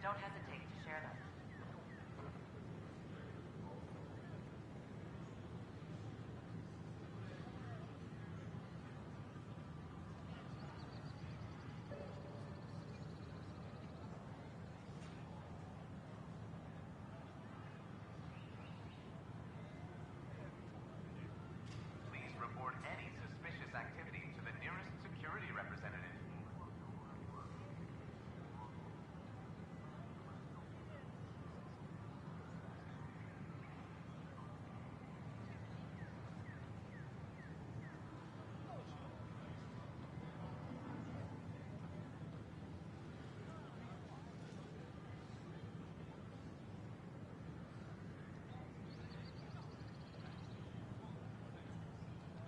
don't hesitate to share them. Please report any suspicious activity to the nearest security representative.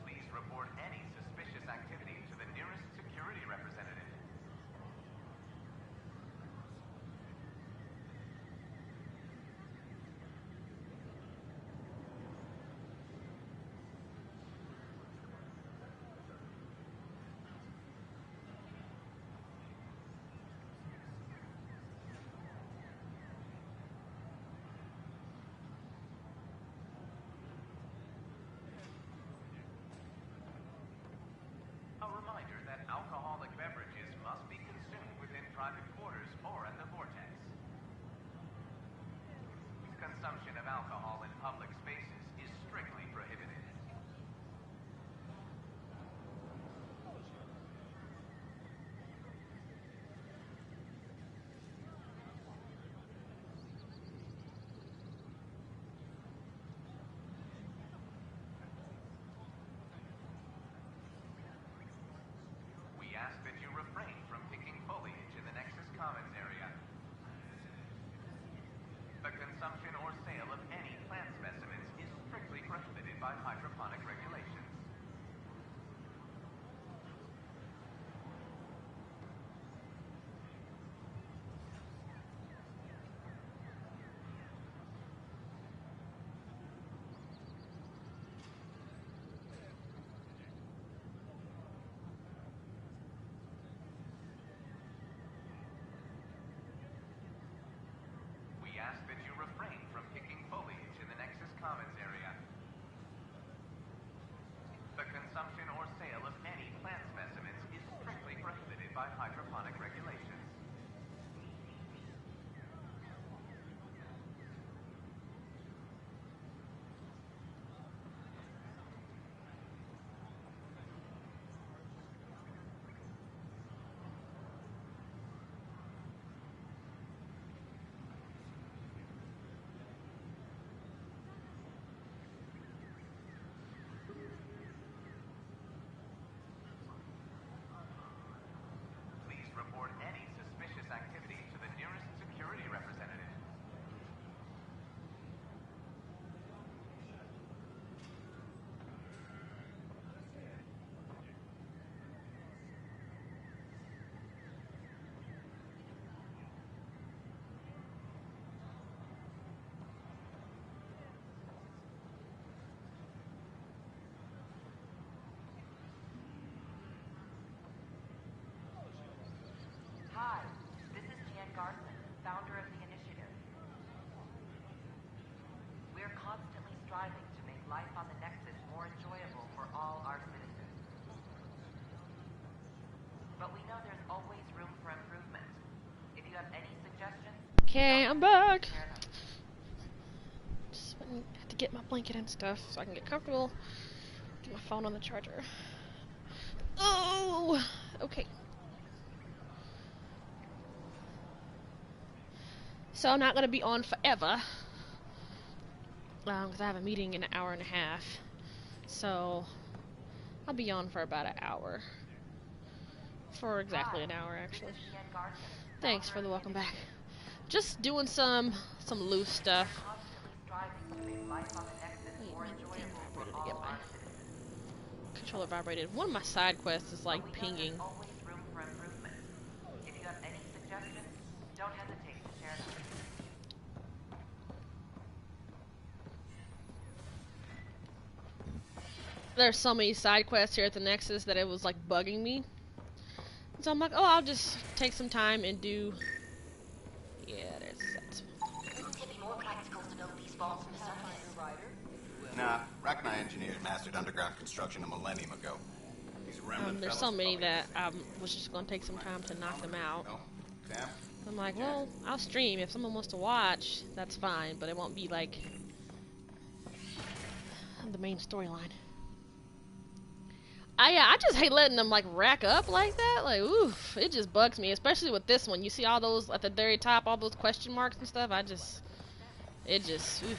Please report any suspicious activity to the nearest security representative. A reminder that alcoholic beverages must be consumed within private quarters or at the vortex. Consumption of alcohol in public spaces is strictly prohibited. We ask that you refrain from picking foliage in the Nexus Commons area. The consumption or sale of any plant specimens is strictly prohibited by hydroponic regulations. We ask that you refrain from picking foliage in the Nexus Commons area. The consumption or sale of any plant specimens is strictly prohibited by hydroponic regulations. Please report any suspicious activity to the nearest security representative. Hi, this is Jan Garson, founder of the initiative. We're constantly striving to make life on the Nexus more enjoyable for all our citizens. But we know there's always room for improvement. If you have any suggestions, Okay, I'm back. share them. Just have to get my blanket and stuff so I can get comfortable. Get my phone on the charger. Oh, okay. So I'm not gonna be on forever, because I have a meeting in an hour and a half. So I'll be on for about an hour. For exactly an hour, actually. This is Jan Garson, Thanks for founder the of welcome back. Just doing some loose stuff. We're constantly striving to make life on the Nexus Wait, more my thing enjoyable for vibrated all again. My our citizens. controller vibrated. One of my side quests is like But we know pinging. there's always room for improvement. If you have any suggestions, don't hesitate to share them. There's so many side quests here at the Nexus that it was like bugging me. So I'm like, oh, I'll just take some time and do Yeah, that's. Wouldn't it be more practical to build these vaults from the surface? Nah, Rachni engineers mastered underground construction a millennium ago. These remnant There's fellas so many probably that was just gonna take some time to knock them out. No? Sam? I'm like, well, I'll stream. If someone wants to watch, that's fine, but it won't be like the main storyline. I just hate letting them like rack up like that. Like, oof, it just bugs me, especially with this one. You see all those at the very top, all those question marks and stuff. It just, oof,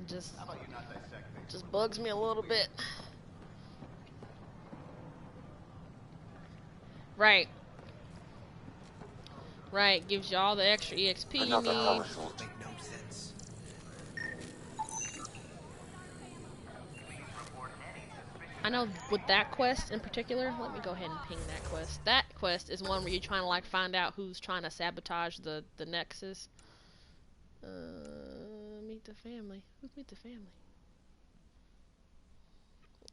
just bugs me a little bit. Right. Right, gives you all the extra EXP you need. I know with that quest in particular, let me go ahead and ping that quest. That quest is one where you're trying to like find out who's trying to sabotage the Nexus. Meet the family. Who's meet the family?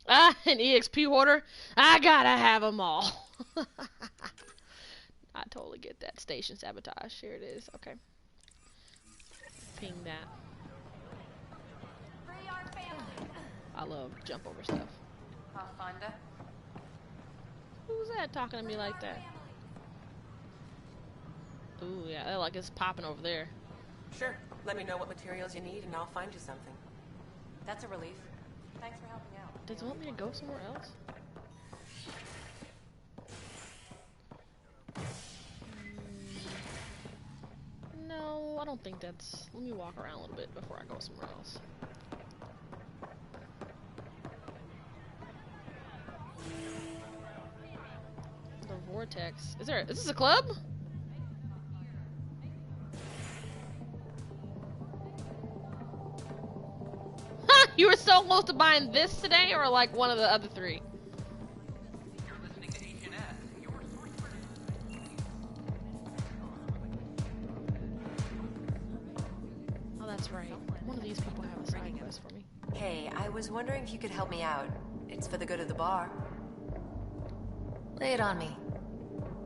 Ah, an EXP order? I gotta have them all. I totally get that. Station sabotage. Here it is. Okay. Ping that. I love jump over stuff. Pathfinder? Who's that talking to me like that? Ooh, yeah, they're like it's popping over there. Sure. Let me know what materials you need and I'll find you something. That's a relief. Thanks for helping out. Does it want me to go somewhere else? No, I don't think that's... Let me walk around a little bit before I go somewhere else. The vortex. Is this a club? Ha! You were so close to buying this today, or like one of the other three? You're listening to H&S, your source for Oh, that's right. One of these people have a side quest for me. Hey, I was wondering if you could help me out. It's for the good of the bar. Lay it on me.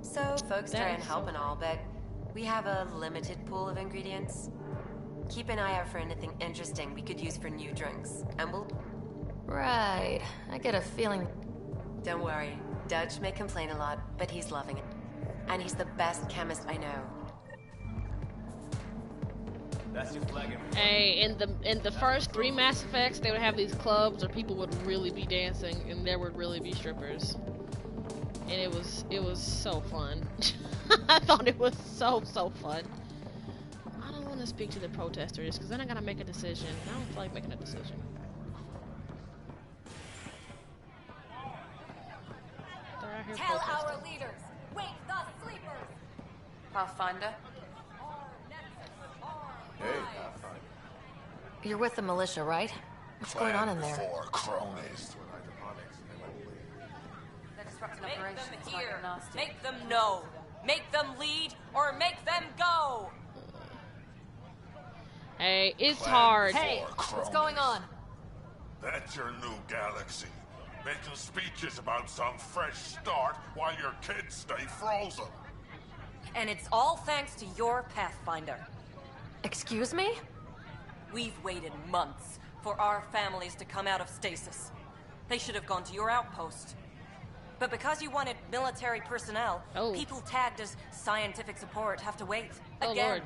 So, folks That try and is help so and all, but we have a limited pool of ingredients. Keep an eye out for anything interesting we could use for new drinks, and we'll... Right. I get a feeling... Don't worry. Dutch may complain a lot, but he's loving it. And he's the best chemist I know. That's your flag. Hey, in the first 3 Mass Effects, they would have these clubs where people would really be dancing, and there would really be strippers, and it was so fun. I thought it was so fun. I don't want to speak to the protesters because then I gotta make a decision. I don't feel like making a decision. They're out here Tell protesting. our leaders, wake the sleepers. Pathfinder? Hey, You're with the militia, right? What's going on in there? For cronies. They're disrupting Make operations. them It's not hear. getting nasty. Make them know. Make them lead or make them go. Hey, it's hard. Hey, what's going on? That's your new galaxy. Making speeches about some fresh start while your kids stay frozen. And it's all thanks to your Pathfinder. Excuse me? We've waited months for our families to come out of stasis. They should have gone to your outpost. But because you wanted military personnel, Oh. people tagged as scientific support have to wait. Oh, Again. Lord.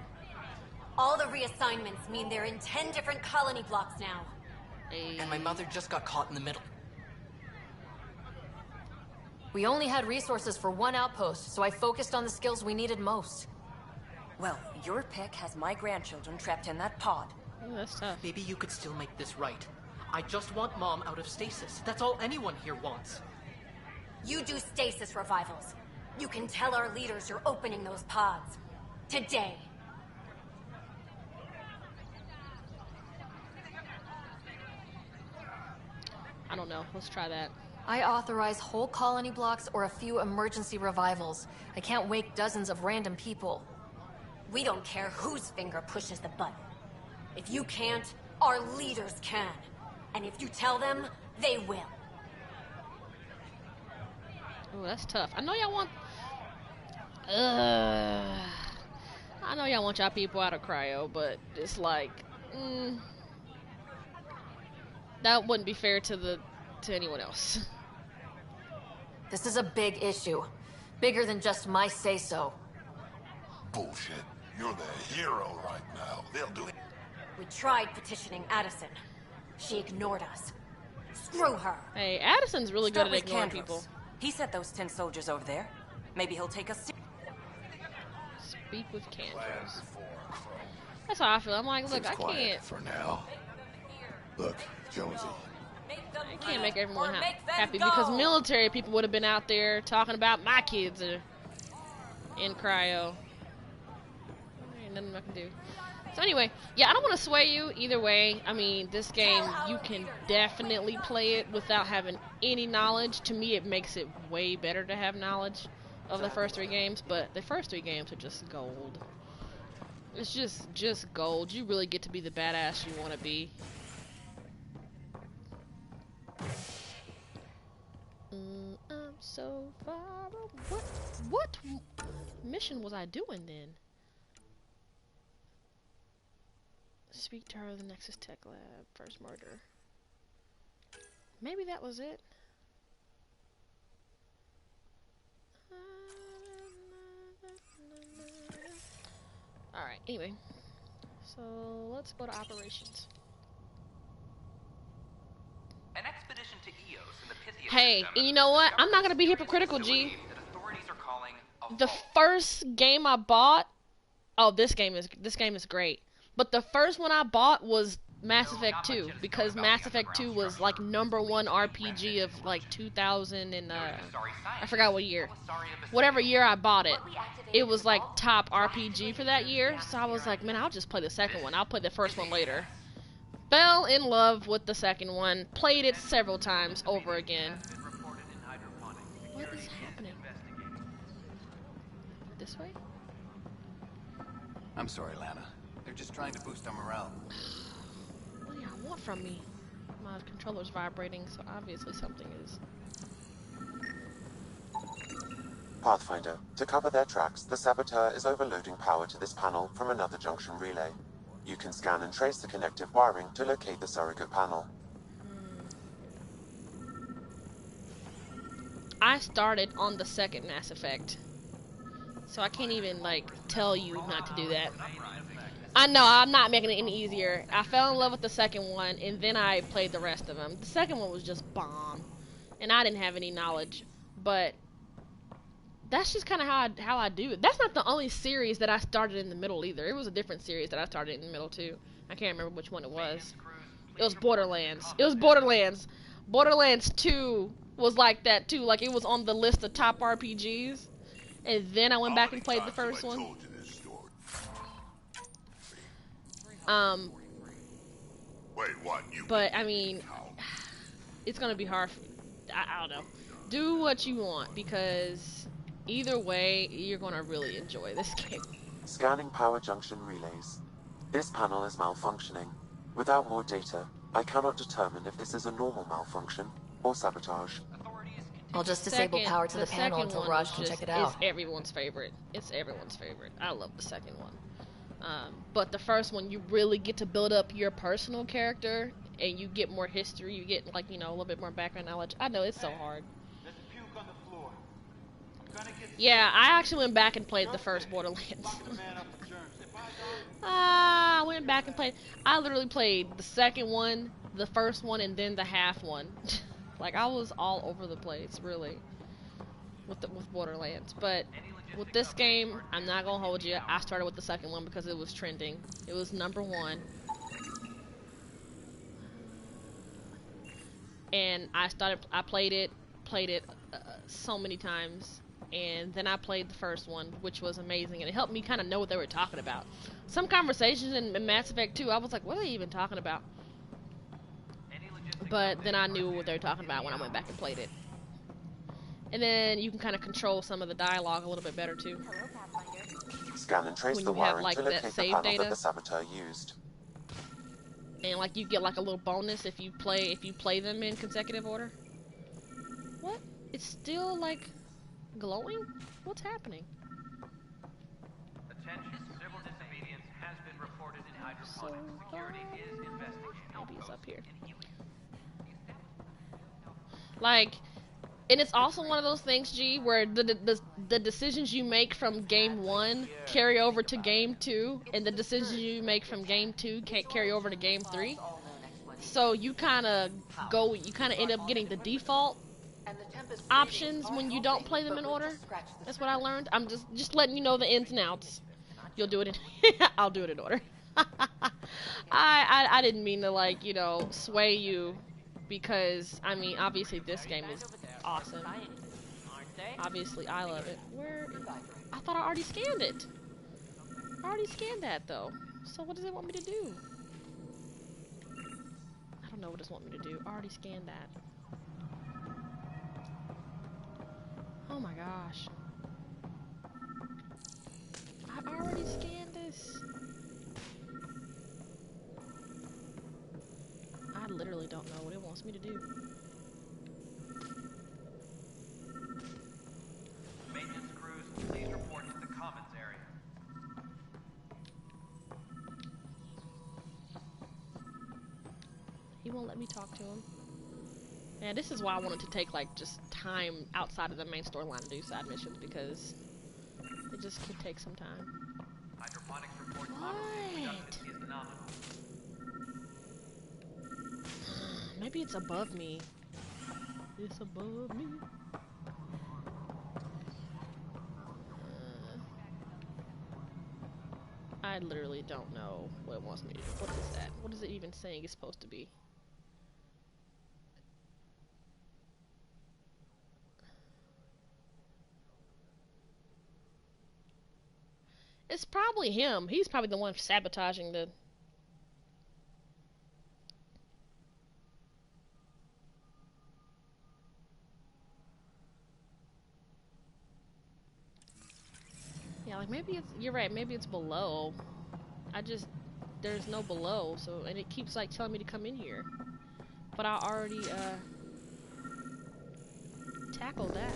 All the reassignments mean they're in 10 different colony blocks now. Hey. And my mother just got caught in the middle. We only had resources for 1 outpost, so I focused on the skills we needed most. Well, your pick has my grandchildren trapped in that pod. Ooh, that's tough. Maybe you could still make this right. I just want Mom out of stasis. That's all anyone here wants. You do stasis revivals. You can tell our leaders you're opening those pods. Today. I don't know. Let's try that. I authorize whole colony blocks or a few emergency revivals. I can't wake dozens of random people. We don't care whose finger pushes the button. If you can't, our leaders can. And if you tell them, they will. Oh, that's tough. I know y'all want... y'all want y'all people out of cryo, but it's like, that wouldn't be fair to anyone else. This is a big issue. Bigger than just my say-so. Bullshit. You're the hero right now. They'll do it. We tried petitioning Addison. She ignored us. Screw her. Hey, Addison's really Start good at with ignoring Candros. people. He sent those 10 soldiers over there. Maybe he'll take us. Speak with Candros. That's how I feel. I'm like, look, I can't. For now. Look, Jonesy. I can't make everyone happy because military people would have been out there talking about my kids are in cryo. Ain't nothing I can do. So anyway, yeah, I don't want to sway you either way. I mean, this game, you can definitely play it without having any knowledge. To me, it makes it way better to have knowledge of the first 3 games, but the first 3 games are just gold. It's just gold. You really get to be the badass you want to be. I'm so far away. What mission was I doing then? Speak to her, the Nexus Tech Lab, first murder. Maybe that was it. Alright, anyway. So, let's go to operations. An expedition to Eos in the Pythia Hey, system you know what? I'm not discovered gonna be a hypocritical, facility G. that authorities are calling a The vault. first game I bought, oh, this game is great. But the first one I bought was Mass Effect 2 because Mass Effect 2 was like #1 RPG of like 2000 and I forgot what year. Whatever year I bought it, it was like top RPG for that year. So I was like, man, I'll just play the second one. I'll play the first one later. Fell in love with the second one. Played it several times over again. What is happening? This way? I'm sorry, Lana. They're just trying to boost our morale. What do y'all want from me? My controller's vibrating, so obviously something is. Pathfinder, to cover their tracks, the saboteur is overloading power to this panel from another junction relay. You can scan and trace the connective wiring to locate the surrogate panel. I started on the second Mass Effect, so I can't even, like, tell you not to do that. I know, I'm not making it any easier. I fell in love with the second one, and then I played the rest of them. The second one was just bomb, and I didn't have any knowledge, but that's just kind of how I do it. That's not the only series that I started in the middle either. It was a different series that I started in the middle too. I can't remember which one it was. It was Borderlands. It was Borderlands. Borderlands 2 was like that too. Like it was on the list of top RPGs. And then I went back and played the first one. Wait, what? But I mean, it's gonna be hard. I don't know. Do what you want because either way, you're gonna really enjoy this game. Scanning power junction relays. This panel is malfunctioning. Without more data, I cannot determine if this is a normal malfunction or sabotage. I'll just disable power to the panel until Raj can check it out. It's everyone's favorite. It's everyone's favorite. I love the second one. But the first one, you really get to build up your personal character, and you get more history. You get, like, you know, a little bit more background knowledge. I know it's so hard. Yeah, I actually went back and played the first Borderlands. I went back and played. I literally played the second one, the first one, and then the half one. Like I was all over the place, really, with Borderlands. But with this game, I'm not gonna hold you. I started with the second one because it was trending. It was #1, and I played it so many times. And then I played the first one, which was amazing, and it helped me kind of know what they were talking about. Some conversations in Mass Effect 2, I was like, what are they even talking about? But then I knew what they were talking about when I went back and played it. And then you can kind of control some of the dialogue a little bit better, too. Scan and trace the wiring to locate the panel that the saboteur used. And, like, you get, like, a little bonus if you play them in consecutive order. What? It's still, like, glowing? What's happening? Attention, civil disabled. So maybe it's up here. Like, and it's also one of those things, G, where the decisions you make from game 1 carry over to game 2, and the decisions you make from game 2 can't carry over to game 3. So you kind of end up getting the default options when you don't play them in order. That's what I learned. I'm just letting you know the ins and outs. You'll do it in I'll do it in order. I didn't mean to, like, you know, sway you, because I mean, obviously this game is awesome. Obviously I love it. I thought I already scanned it. I already scanned that though. So what does it want me to do? I don't know what it wants me to do. I already scanned that. Oh my gosh. I already scanned this. I literally don't know what it wants me to do. Maintenance crews, please report to the commons area. He won't let me talk to him. Man, this is why I wanted to take, like, just time outside of the main storyline to do side missions, because it just could take some time. Hydroponics report oxygen production is nominal. Maybe it's above me. It's above me. I literally don't know what it wants me to do. What is that? What is it even saying it's supposed to be? It's probably him. He's probably the one sabotaging the... Yeah, like, maybe it's... You're right, maybe it's below. There's no below, so... And it keeps, like, telling me to come in here. But I already, tackled that.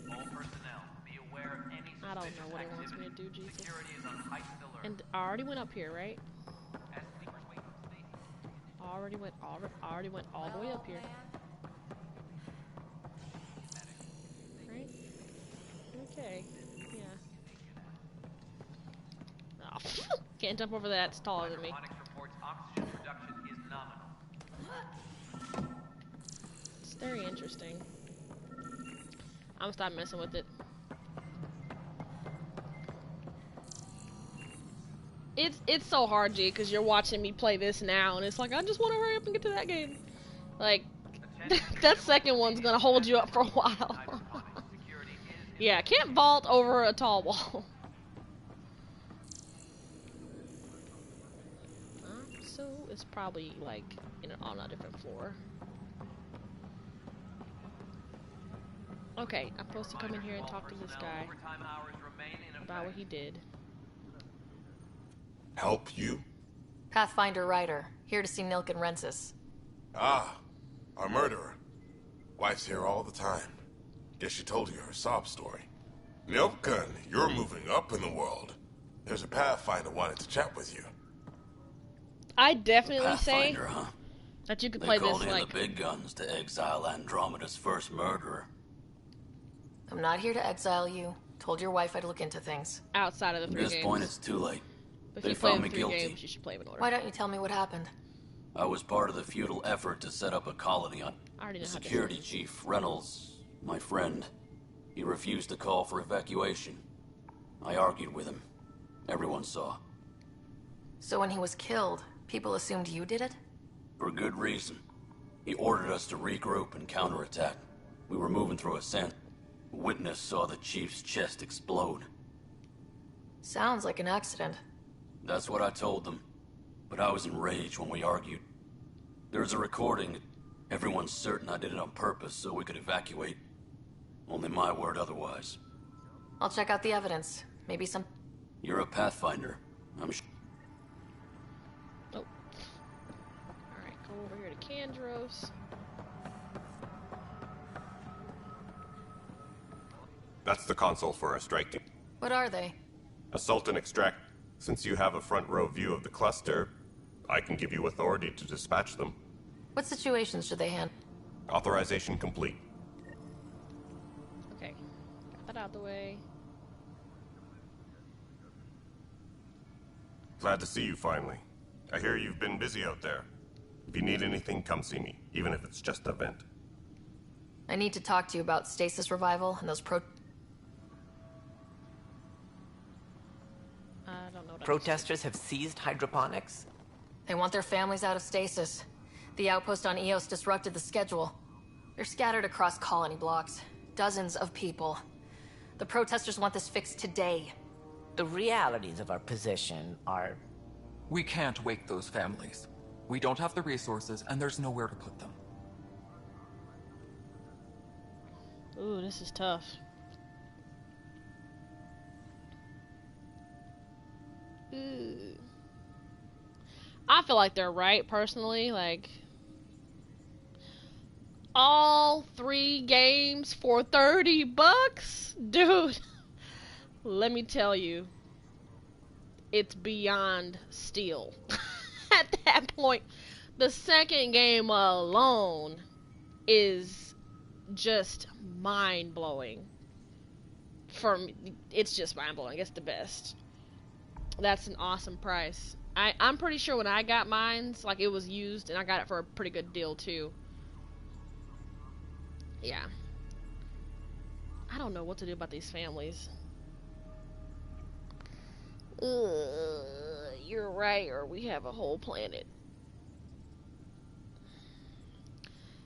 All personnel, be aware of any I don't know what it wants me to do, Jesus. Security is on heightened alert. And I already went up here, right? As sleepers wait on station. I already went all the way up here. Right? Okay. Yeah. Oh, can't jump over that. It's taller than me. Hydroponics reports oxygen production is nominal. It's very interesting. I'm gonna stop messing with it. It's so hard, G, because you're watching me play this now, and it's like, I just want to hurry up and get to that game. Like, that second one's gonna hold you up for a while. Yeah, can't vault over a tall wall. So it's probably, like, on a different floor. Okay, I'm supposed to come in here and talk to this guy about what he did. Help you? Pathfinder Ryder, here to see Nilk and Rensis. Ah, our murderer. Wife's here all the time. Guess she told you her sob story. Nilkan, you're moving up in the world. There's a Pathfinder wanted to chat with you. I definitely say Pathfinder, huh? that you could They play called this in like... the big guns to exile Andromeda's first murderer. I'm not here to exile you. Told your wife I'd look into things. outside of the At three this games. point, it's too late. But if They you play found the me three guilty. games, you should play them in order. Why don't you tell me what happened? I was part of the futile effort to set up a colony on I already know the how to security do this. chief, Reynolds, my friend. He refused to call for evacuation. I argued with him. Everyone saw. So when he was killed, people assumed you did it? For good reason. He ordered us to regroup and counterattack. We were moving through a sand. A witness saw the chief's chest explode. Sounds like an accident. That's what I told them. But I was enraged when we argued. There's a recording. Everyone's certain I did it on purpose so we could evacuate. Only my word otherwise. I'll check out the evidence. Maybe some... You're a Pathfinder. I'm sure. Oh. Alright, go over here to Kandros. That's the console for a strike team. What are they? Assault and extract Since you have a front row view of the cluster, I can give you authority to dispatch them. What situations should they handle? Authorization complete. Okay, got that out of the way. Glad to see you finally. I hear you've been busy out there. If you need anything, come see me, even if it's just a vent. I need to talk to you about stasis revival and those I don't know what Protesters have seized hydroponics? They want their families out of stasis. The outpost on Eos disrupted the schedule. They're scattered across colony blocks. Dozens of people. The protesters want this fixed today. The realities of our position are... We can't wake those families. We don't have the resources, and there's nowhere to put them. Ooh, this is tough. Ooh. I feel like they're right, personally. Like, all 3 games for $30? Dude, let me tell you, it's beyond steal. At that point, the second game alone is just mind-blowing. For me, it's just mind-blowing. It's the best. That's an awesome price. I'm pretty sure when I got mines, like, it was used, and I got it for a pretty good deal, too. Yeah. I don't know what to do about these families. You're right, or we have a whole planet.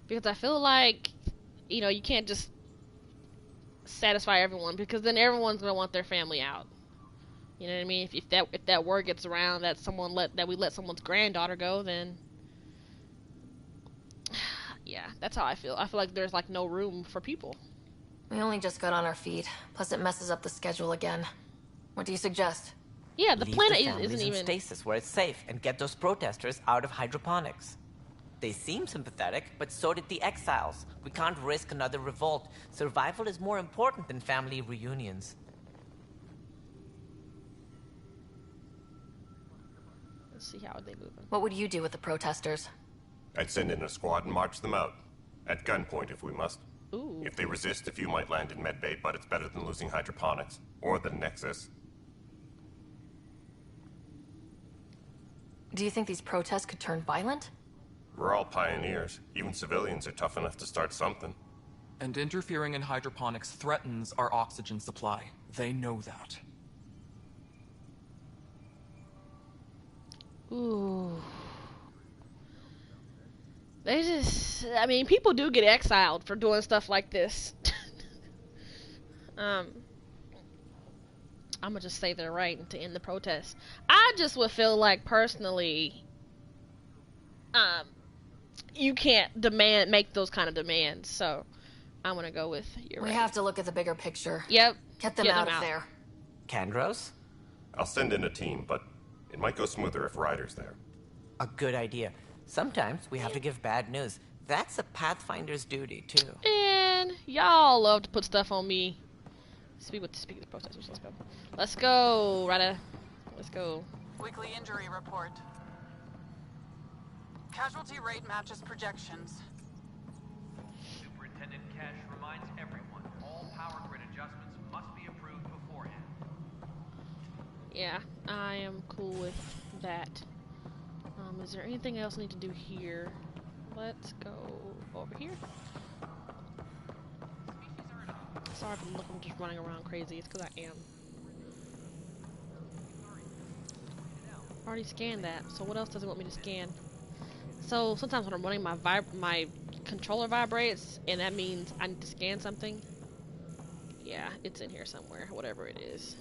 Because I feel like, you know, you can't just satisfy everyone, because then everyone's gonna want their family out. You know what I mean? If that word gets around that we let someone's granddaughter go, then yeah, that's how I feel. I feel like there's like no room for people. We only just got on our feet. Plus it messes up the schedule again. What do you suggest? Yeah, the Leave planet the families isn't in even stasis where it's safe and get those protesters out of hydroponics. They seem sympathetic, but so did the exiles. We can't risk another revolt. Survival is more important than family reunions. Let's see how they moving. What would you do with the protesters? I'd send in a squad and march them out. At gunpoint, if we must. Ooh. If they resist, a few might land in medbay, but it's better than losing hydroponics. Or the Nexus. Do you think these protests could turn violent? We're all pioneers. Even civilians are tough enough to start something. And interfering in hydroponics threatens our oxygen supply. They know that. Ooh. They just, I mean, people do get exiled for doing stuff like this. I'm gonna just say they're right to end the protest. I just would feel like, personally, you can't make those kind of demands, so I'm gonna go with you're right. We have to look at the bigger picture. Yep. Get them out of there. Kandros? I'll send in a team, but it might go smoother if Ryder's there. A good idea. Sometimes we have to give bad news. That's a Pathfinder's duty, too. And y'all love to put stuff on me. Speak with the protesters. Let's go. Let's go, Ryder. Let's go. Weekly injury report. Casualty rate matches projections. Superintendent Cash reminds everyone all power grid adjustments must be approved beforehand. Yeah, I am cool with that. Is there anything else I need to do here? Let's go over here. Sorry if I'm just running around crazy. It's because I am. Already scanned that. So what else does it want me to scan? So sometimes when I'm running, my controller vibrates, and that means I need to scan something. Yeah, it's in here somewhere. Whatever it is.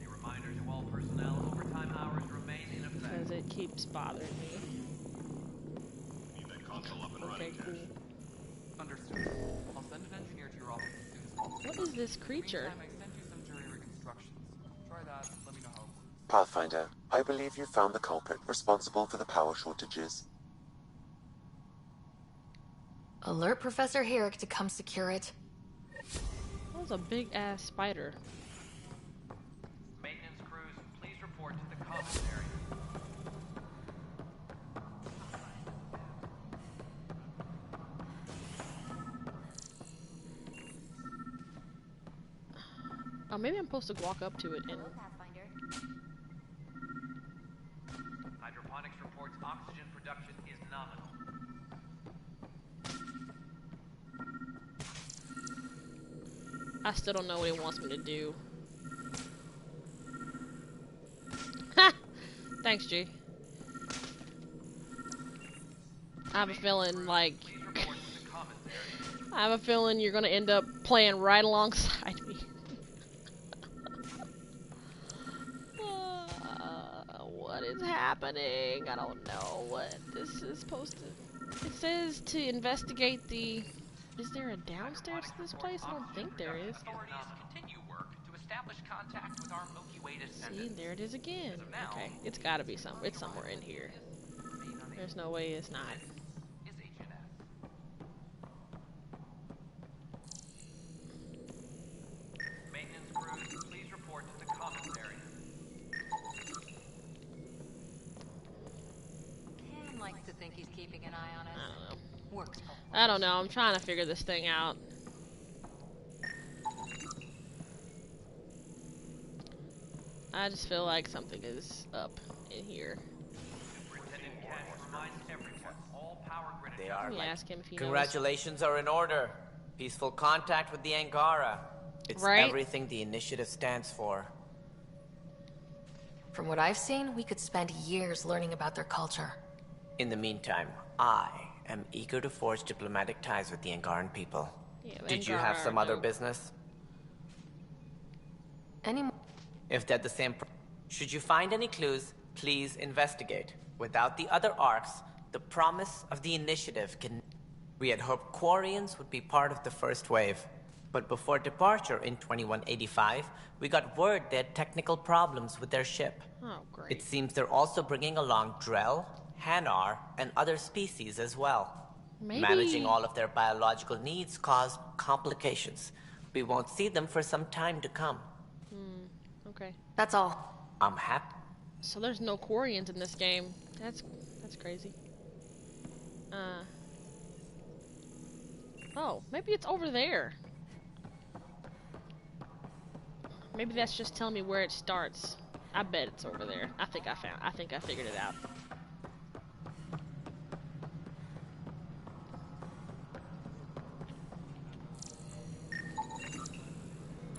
A reminder to all personnel: overtime hours remain in effect. Because it keeps bothering me. Okay, cool. Understood. I'll send an engineer to your office as soon as possible. What is this creature? Meantime, I sent you some jury reconstructions. Try that. Let me know how. Pathfinder, I believe you found the culprit responsible for the power shortages. Alert Professor Herrick to come secure it. That was a big ass spider. Maintenance crews, please report maybe I'm supposed to walk up to it and... Hydroponics reports oxygen production is nominal. I still don't know what he wants me to do. Ha! Thanks, G. I have a feeling like... I have a feeling you're gonna end up playing right alongside me. What is happening? I don't know what this is supposed to... It says to investigate the... Is there a downstairs to this place? I don't think there is. See, there it is again. Okay, it's gotta be somewhere. It's somewhere in here. There's no way it's not. Maintenance crews, please report to the commons area. Cam likes to think he's keeping an eye on us. I don't know. Works both I don't know. I'm trying to figure this thing out. I just feel like something is up in here. They are Let me like, ask him if he knows. congratulations are in order. Peaceful contact with the Angara. It's Right? everything the initiative stands for. From what I've seen, we could spend years learning about their culture. In the meantime, I am eager to forge diplomatic ties with the Angaran people. Yeah, the Did you have Angara some are other dope. business? Any If they're the same... Should you find any clues, please investigate. Without the other arcs, the promise of the initiative can... We had hoped Quarians would be part of the first wave. But before departure in 2185, we got word they had technical problems with their ship. Oh, great. It seems they're also bringing along Drell, Hanar, and other species as well. Maybe... Managing all of their biological needs caused complications. We won't see them for some time to come. Okay. That's all. I'm happy. So there's no Quarians in this game. That's crazy. Oh, maybe it's over there. Maybe that's just telling me where it starts. I bet it's over there. I think I figured it out.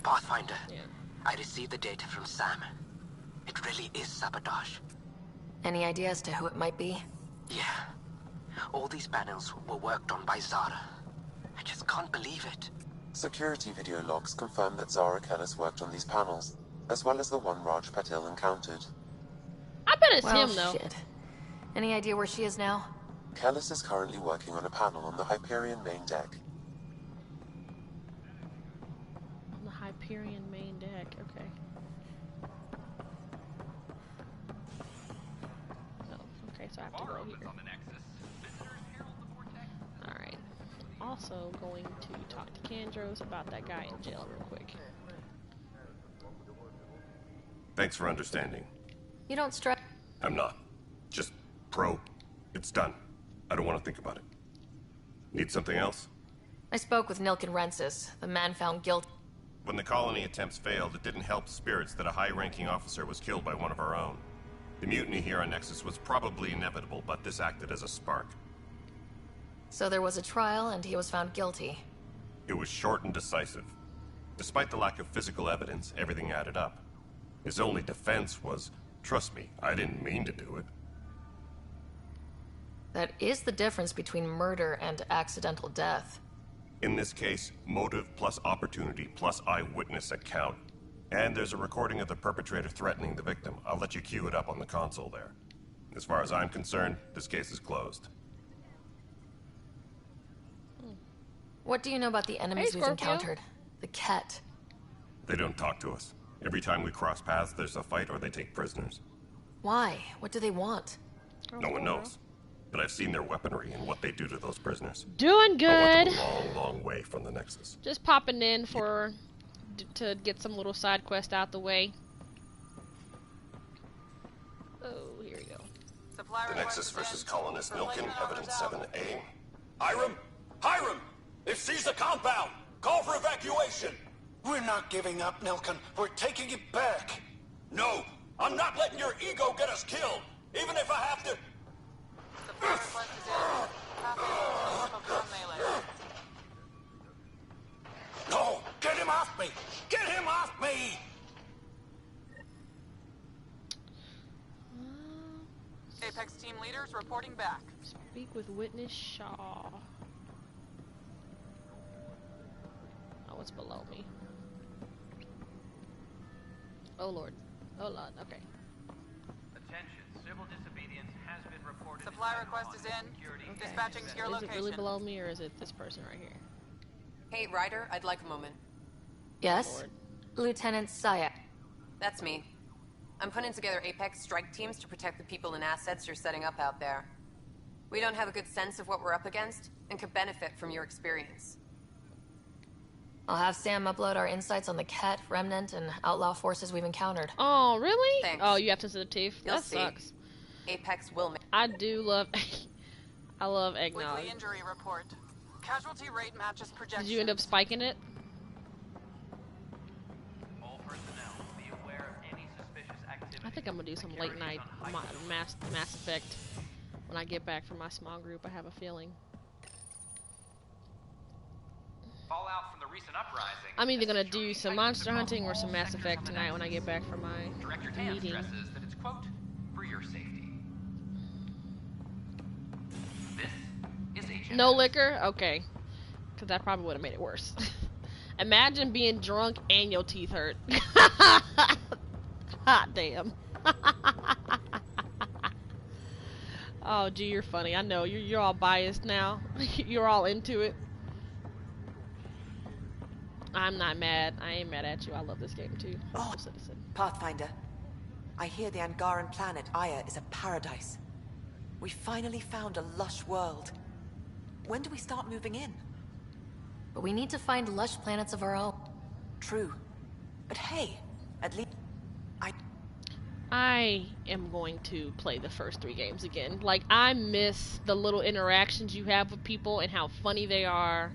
Pathfinder. Yeah. I received the data from Sam. It really is sabotage. Any idea as to who it might be? Yeah. All these panels were worked on by Zara. I just can't believe it. Security video logs confirm that Zara Kellis worked on these panels, as well as the one Raj Patil encountered. I bet it's Well, him, though. shit. Any idea where she is now? Kellis is currently working on a panel on the Hyperion main deck. On the Hyperion main deck, okay. Oh, okay, so I have to go here. Alright. Also going to talk to Kandros about that guy in jail real quick. Thanks for understanding. You don't stress. I'm not. Just probe. It's done. I don't want to think about it. Need something else? I spoke with Nilkin Rensis, the man found guilty. When the colony attempts failed, it didn't help spirits that a high-ranking officer was killed by one of our own. The mutiny here on Nexus was probably inevitable, but this acted as a spark. So there was a trial, and he was found guilty. It was short and decisive. Despite the lack of physical evidence, everything added up. His only defense was, trust me, I didn't mean to do it. That is the difference between murder and accidental death. In this case, motive plus opportunity plus eyewitness account. And there's a recording of the perpetrator threatening the victim. I'll let you cue it up on the console there. As far as I'm concerned, this case is closed. What do you know about the enemies Hey, we've Scorpio. encountered? The Ket. They don't talk to us. Every time we cross paths, there's a fight or they take prisoners. Why? What do they want? No one knows. But I've seen their weaponry and what they do to those prisoners. Doing I want good. them a long, long way from the Nexus. Just popping in for to get some little side quest out the way. Oh, here we go. The Nexus versus colonist Milken, evidence 7A. Hiram! Hiram! They've seized the compound! Call for evacuation! We're not giving up, Nilkan. We're taking it back. No, I'm not letting your ego get us killed, even if I have to. Supply request is in. Copy. Focus on melee. No, get him off me! Get him off me! Apex team leaders reporting back. Speak with Witness Shaw. Oh, it's below me. Oh lord. Oh lord, okay. Attention, civil disobedience has been reported. Supply request is in. Dispatching to your Is location. it really below me or is it this person right here? Hey, Ryder, I'd like a moment. Yes? Lieutenant Sayek. That's me. I'm putting together Apex strike teams to protect the people and assets you're setting up out there. We don't have a good sense of what we're up against, and could benefit from your experience. I'll have Sam upload our insights on the Ket, Remnant, and outlaw forces we've encountered. Oh, really? Thanks. Oh, you have sensitive teeth? You'll That see. sucks. Apex will make... I do love... I love eggnog. Weekly injury report. Casualty rate matches projections. Did you end up spiking it? All personnel, be aware of any suspicious activity. I think I'm gonna do some late night Mass Effect when I get back from my small group. I have a feeling. Fallout from the recent uprising. I'm either gonna do some monster hunting or some Mass Effect tonight when I get back from my Director Tam meeting. stresses that it's, quote, for your safety. This is HMS. No liquor? Okay. Because that probably would have made it worse. Imagine being drunk and your teeth hurt. Hot damn. Oh, gee, you're funny. I know. You're all biased now. You're all into it. I'm not mad. I ain't mad at you. I love this game too. Oh, Citizen. Pathfinder. I hear the Angaran planet Aya is a paradise. We finally found a lush world. When do we start moving in? But we need to find lush planets of our own. True. But hey, at least I am going to play the first 3 games again. Like, I miss the little interactions you have with people and how funny they are.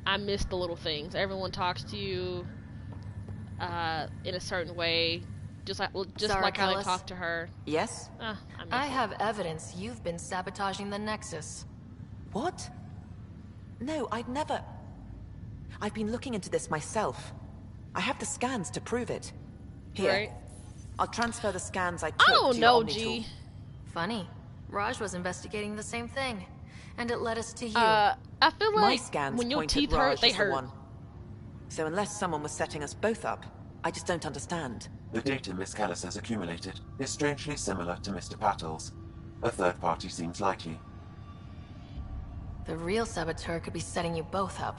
I miss the little things. Everyone talks to you in a certain way, just like how they talk to her. Yes? I have evidence you've been sabotaging the Nexus. What? No, I'd never... I've been looking into this myself. I have the scans to prove it. Here. Right. I'll transfer the scans I took Oh to your no, Omni G. tool. Funny. Raj was investigating the same thing. And it led us to you. I feel My like scans when your point at teeth hurt, Raj they as the hurt. one. So unless someone was setting us both up, I just don't understand. The data Miss Callis has accumulated is strangely similar to Mr. Patel's. A third party seems likely. The real saboteur could be setting you both up.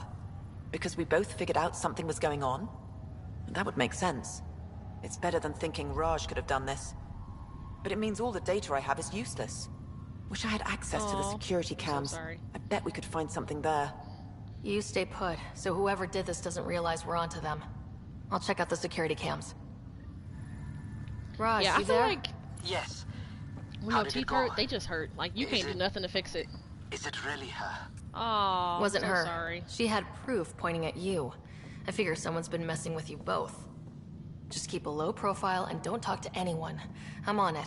Because we both figured out something was going on? That would make sense. It's better than thinking Raj could have done this. But it means all the data I have is useless. Wish I had access to the security cams. so sorry. I bet we could find something there. You stay put, so whoever did this doesn't realize we're onto them. I'll check out the security cams. Raj, Yeah, I you feel there? like Yes. when How your did it teeth go? hurt, they just hurt. Like, you Is can't do it- nothing to fix it. Is it really her? Oh, Wasn't so her. sorry. She had proof pointing at you. I figure someone's been messing with you both. Just keep a low profile and don't talk to anyone. I'm on it.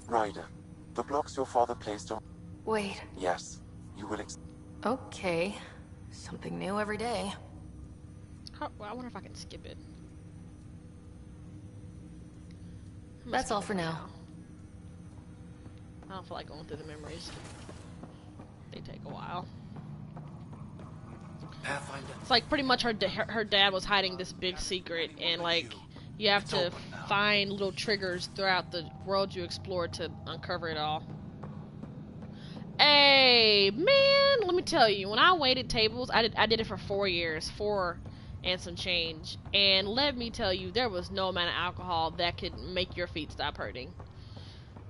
Ryder, the blocks your father placed on... Wait. Yes, you will Okay. Something new every day. Well, I wonder if I can skip it. That's all for now. I don't feel like going through the memories. They take a while. Pathfinder. It's like pretty much her dad was hiding this big secret, and like you have to find little triggers throughout the world you explore to uncover it all. Hey man, let me tell you, when I waited tables, I did it for 4 years, 4 and some change, and let me tell you, there was no amount of alcohol that could make your feet stop hurting.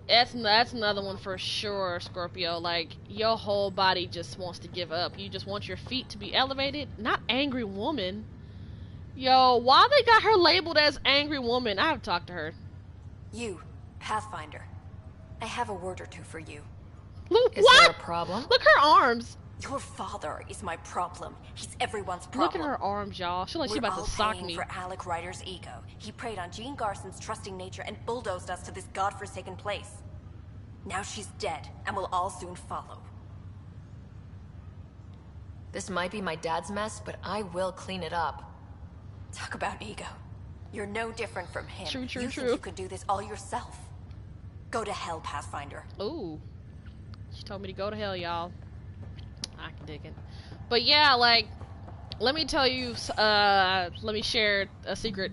That's another one for sure, Scorpio. Like, your whole body just wants to give up. You just want your feet to be elevated. Not angry woman. Yo, why they got her labeled as angry woman? I have to talk to her. You, Pathfinder. I have a word or two for you. Look, Is what? there a problem? Look, her arms. Your father is my problem. He's everyone's problem. Look at her arms, y'all. She like she We're about all to sock paying me. for Alec Ryder's ego. He preyed on Jean Garson's trusting nature and bulldozed us to this godforsaken place. Now she's dead, and we'll all soon follow. This might be my dad's mess, but I will clean it up. Talk about ego. You're no different from him. True, true, you true. think you could do this all yourself. Go to hell, Pathfinder. Ooh. She told me to go to hell, y'all. I can dig it. But yeah, like, let me tell you, let me share a secret.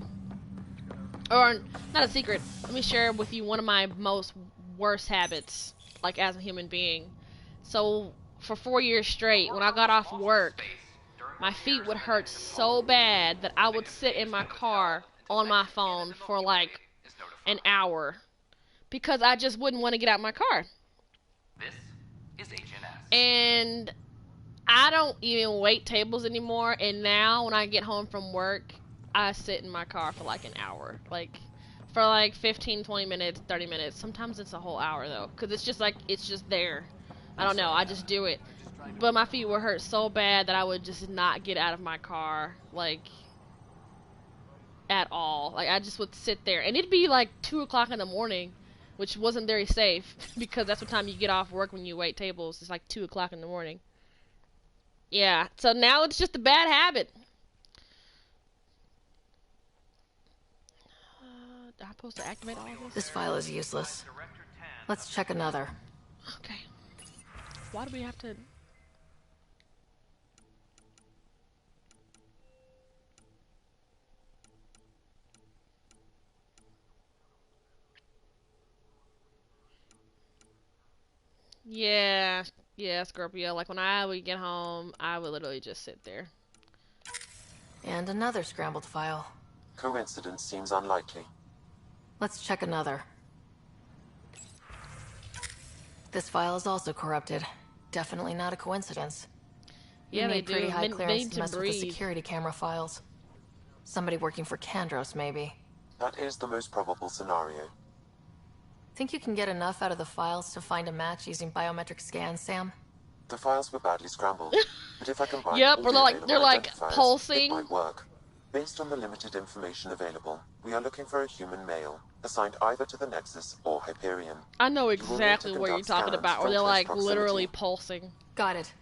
Or, not a secret. Let me share with you one of my most worst habits, like, as a human being. So, for 4 years straight, when I got off work, my feet would hurt so bad that I would sit in my car on my phone for, like, an hour. Because I just wouldn't want to get out of my car. This is HNS. And I don't even wait tables anymore, and now when I get home from work, I sit in my car for like an hour. Like, for like 15, 20 minutes, 30 minutes. Sometimes it's a whole hour though, because it's just like, it's just there. I don't know, I just do it. But my feet would hurt so bad that I would just not get out of my car, like, at all. Like, I just would sit there, and it'd be like 2 o'clock in the morning, which wasn't very safe, because that's what time you get off work when you wait tables. It's like 2 o'clock in the morning. Yeah, so now it's just a bad habit. Am I supposed to activate all of this? This file is useless. Let's check another. Okay. Why do we have to... Yeah, Scorpio. Like, when I would get home, I would literally just sit there. And another scrambled file. Coincidence seems unlikely. Let's check another. This file is also corrupted. Definitely not a coincidence. You Yeah, need they pretty do. high They clearance need to to mess with the breathe. security camera files. Somebody working for Kandros, maybe. That is the most probable scenario. Think you can get enough out of the files to find a match using biometric scans, Sam? The files were badly scrambled, but if I combine Yep, all or the like, available they're like identifiers, pulsing. it might work. Based on the limited information available, we are looking for a human male, assigned either to the Nexus or Hyperion. I know You will need to exactly what you're conduct talking scans about, where from they're close like proximity. literally pulsing. Got it.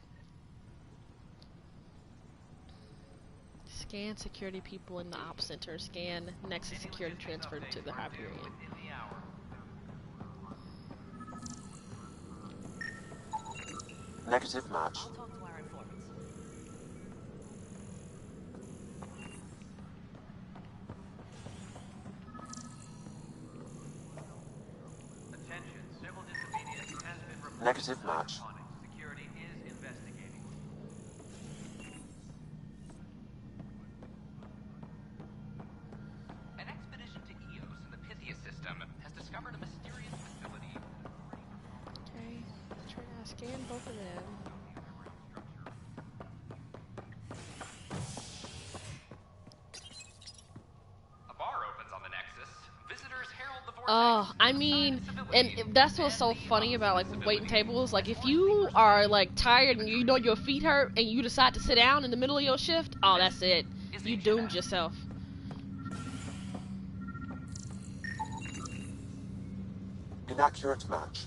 Scan security people in the op center. Scan Nexus security transferred to the Hyperion. Negative match. Attention, civil disobedience has been reported. Negative match. Security is investigating. An expedition to Eos in the Pythia system has discovered a mysterious facility. Okay, try to scan both of them. A bar opens on the Nexus. Visitors herald the vortex. Oh, I mean, and that's what's so funny about like waiting tables. Like, if you are like tired and you know your feet hurt and you decide to sit down in the middle of your shift, oh, that's it. You doomed yourself. Inaccurate match.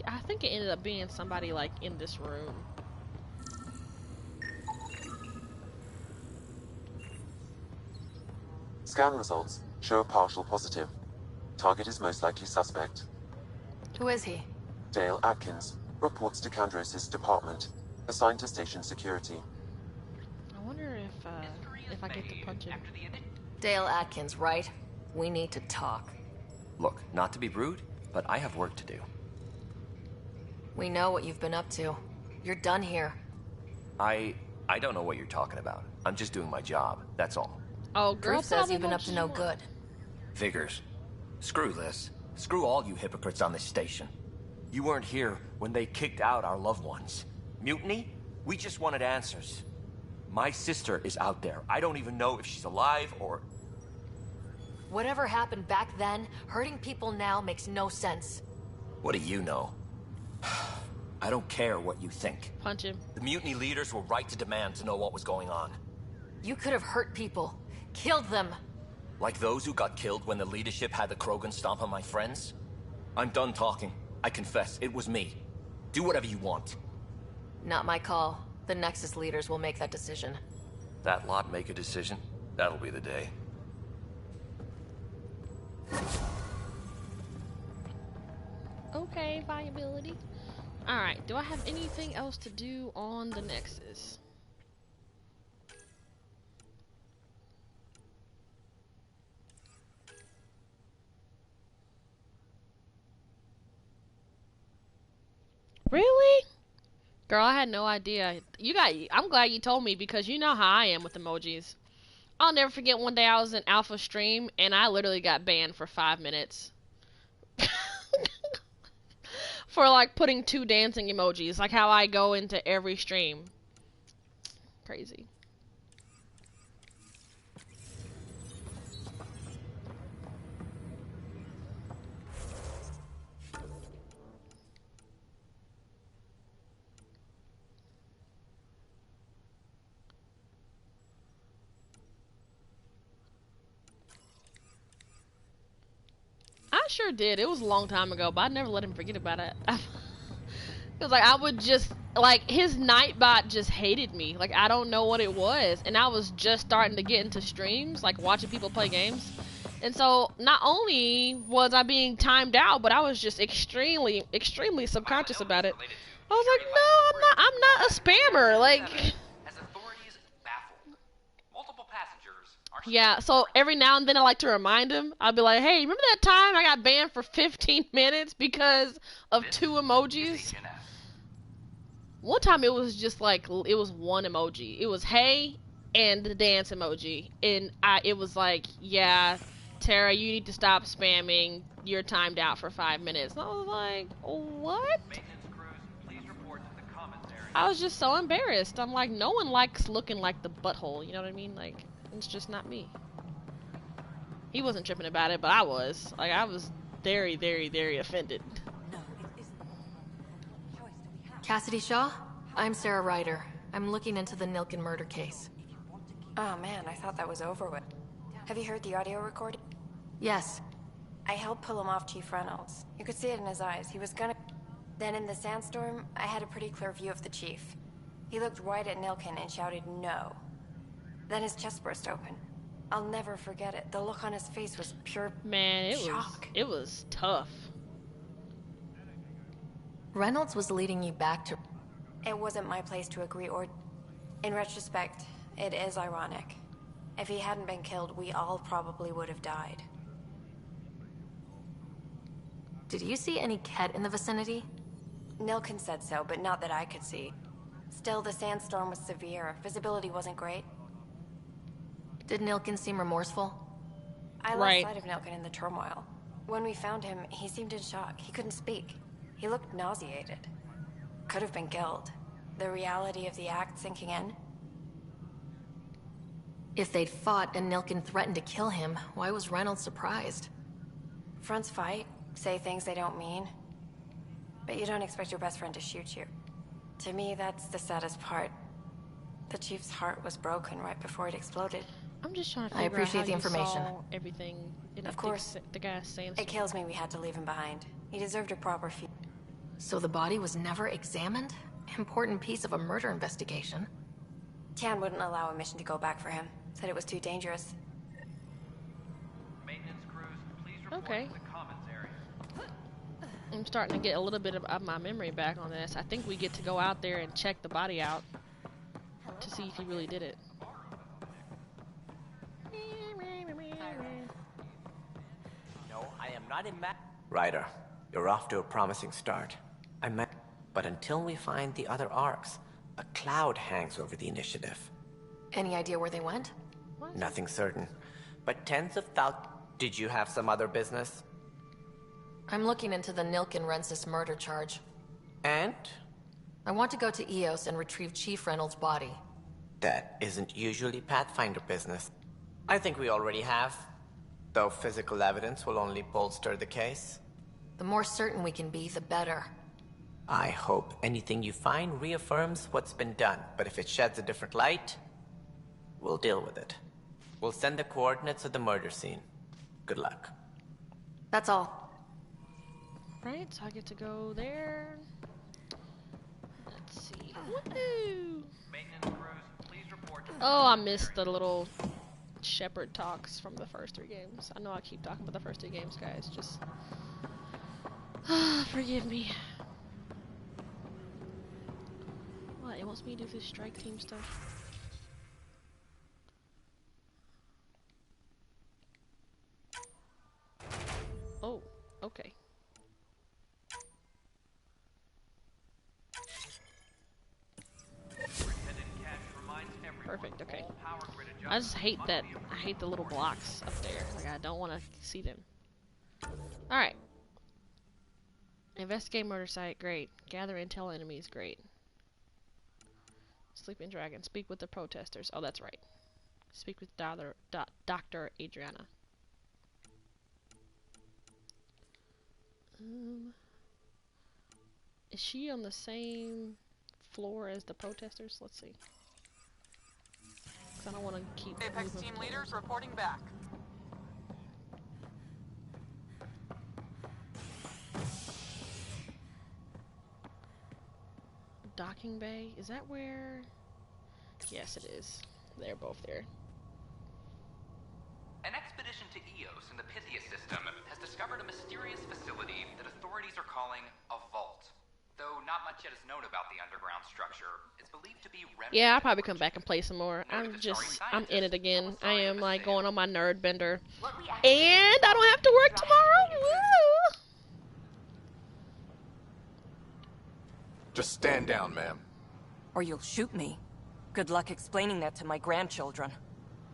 I think it ended up being somebody like in this room. Scan results show a partial positive. Target is most likely suspect. Who is he? Dale Atkins reports to Kandros' department, assigned to station security. I wonder if I get to punch him. Dale Atkins, right? We need to talk. Look, not to be rude, but I have work to do. We know what you've been up to. You're done here. I don't know what you're talking about. I'm just doing my job, that's all. Oh, girl, Proof says you've been up to no good. Figures. Screw this. Screw all you hypocrites on this station. You weren't here when they kicked out our loved ones. Mutiny? We just wanted answers. My sister is out there. I don't even know if she's alive or... Whatever happened back then, hurting people now makes no sense. What do you know? I don't care what you think. Punch him. The mutiny leaders were right to demand to know what was going on. You could have hurt people. Killed them. Like those who got killed when the leadership had the Krogan stomp on my friends? I'm done talking. I confess, it was me. Do whatever you want. Not my call. The Nexus leaders will make that decision. That lot make a decision? That'll be the day. Okay, viability. Alright, do I have anything else to do on the Nexus? Really? Girl, I had no idea. I'm glad you told me, because you know how I am with emojis. I'll never forget one day I was in Alpha Stream and I literally got banned for 5 minutes. For like putting 2 dancing emojis, like how I go into every stream. Crazy. I sure did. It was a long time ago, but I never let him forget about it. It was like I would just, like, his Nightbot just hated me. Like, I don't know what it was. And I was just starting to get into streams, like watching people play games. And so, not only was I being timed out, but I was just extremely subconscious about it. I was like, no, I'm not a spammer. Like... Yeah, so every now and then I like to remind him. I'll be like, hey, remember that time I got banned for 15 minutes because of 2 emojis? One time it was just like, it was 1 emoji. It was hey and the dance emoji. And it was like, yeah, Tara, you need to stop spamming. You're timed out for 5 minutes. And I was like, what? I was just so embarrassed. I'm like, no one likes looking like the butthole, you know what I mean? Like, it's just not me. He wasn't tripping about it, but I was. Like, I was very, very, very offended. Cassidy Shaw? I'm Sarah Ryder. I'm looking into the Nilken murder case. Oh man, I thought that was over with. Have you heard the audio recording? Yes. I helped pull him off Chief Reynolds. You could see it in his eyes. He was gonna... Then in the sandstorm, I had a pretty clear view of the chief. He looked right at Nilken and shouted no. Then his chest burst open. I'll never forget it. The look on his face was pure shock. It was tough. Reynolds was leading you back to... It wasn't my place to agree or... In retrospect, it is ironic. If he hadn't been killed, we all probably would have died. Did you see any Ket in the vicinity? Nilken said so, but not that I could see. Still, the sandstorm was severe. Visibility wasn't great. Did Nilken seem remorseful? I lost sight of Nilken in the turmoil. When we found him, he seemed in shock. He couldn't speak. He looked nauseated. Could have been killed. The reality of the act sinking in. If they'd fought and Nilken threatened to kill him, why was Reynolds surprised? Fronts fight, say things they don't mean. But you don't expect your best friend to shoot you. To me, that's the saddest part. The chief's heart was broken right before it exploded. I'm just trying to figure out how you saw everything. Of course, the guy's saying it kills me we had to leave him behind. He deserved a proper funeral. So the body was never examined? Important piece of a murder investigation. Tian wouldn't allow a mission to go back for him. Said it was too dangerous. Maintenance crews, please report okay. to the commons area. I'm starting to get a little bit of my memory back on this. I think we get to go out there and check the body out to see if he really did it. No, I am not in Ryder, you're off to a promising start. But until we find the other arcs, a cloud hangs over the initiative. Any idea where they went? Nothing certain, but tens of thousands. Did you have some other business? I'm looking into the Nilken Rensis murder charge. And? I want to go to EOS and retrieve Chief Reynolds' body. That isn't usually Pathfinder business. I think we already have, though physical evidence will only bolster the case. The more certain we can be, the better. I hope anything you find reaffirms what's been done, but if it sheds a different light, we'll deal with it. We'll send the coordinates of the murder scene. Good luck. That's all. Right, so I get to go there. Let's see. Woohoo! Oh, I missed the little shepherd talks from the first 3 games. I know I keep talking about the first 3 games, guys. Just forgive me. What? It wants me to do this strike team stuff. Oh, okay. Perfect, okay. I just hate that. I hate the little blocks up there. Like, I don't want to see them. Alright. Investigate murder site, great. Gather intel enemies, great. Sleeping dragon, speak with the protesters. Oh, that's right. Speak with Dr. Adriana. Is she on the same floor as the protesters? Let's see. I don't want to keep Apex team leaders reporting back. Docking bay? Is that where? Yes, it is. They're both there. An expedition to Eos in the Pythia system has discovered a mysterious facility that authorities are calling a vault. Though not much yet is known about the underground structure, it's believed to be yeah, I'll probably come back and play some more. I'm in it again. I am like going on my nerd bender. And I don't have to work tomorrow! Woo! Just stand down, ma'am. Or you'll shoot me. Good luck explaining that to my grandchildren.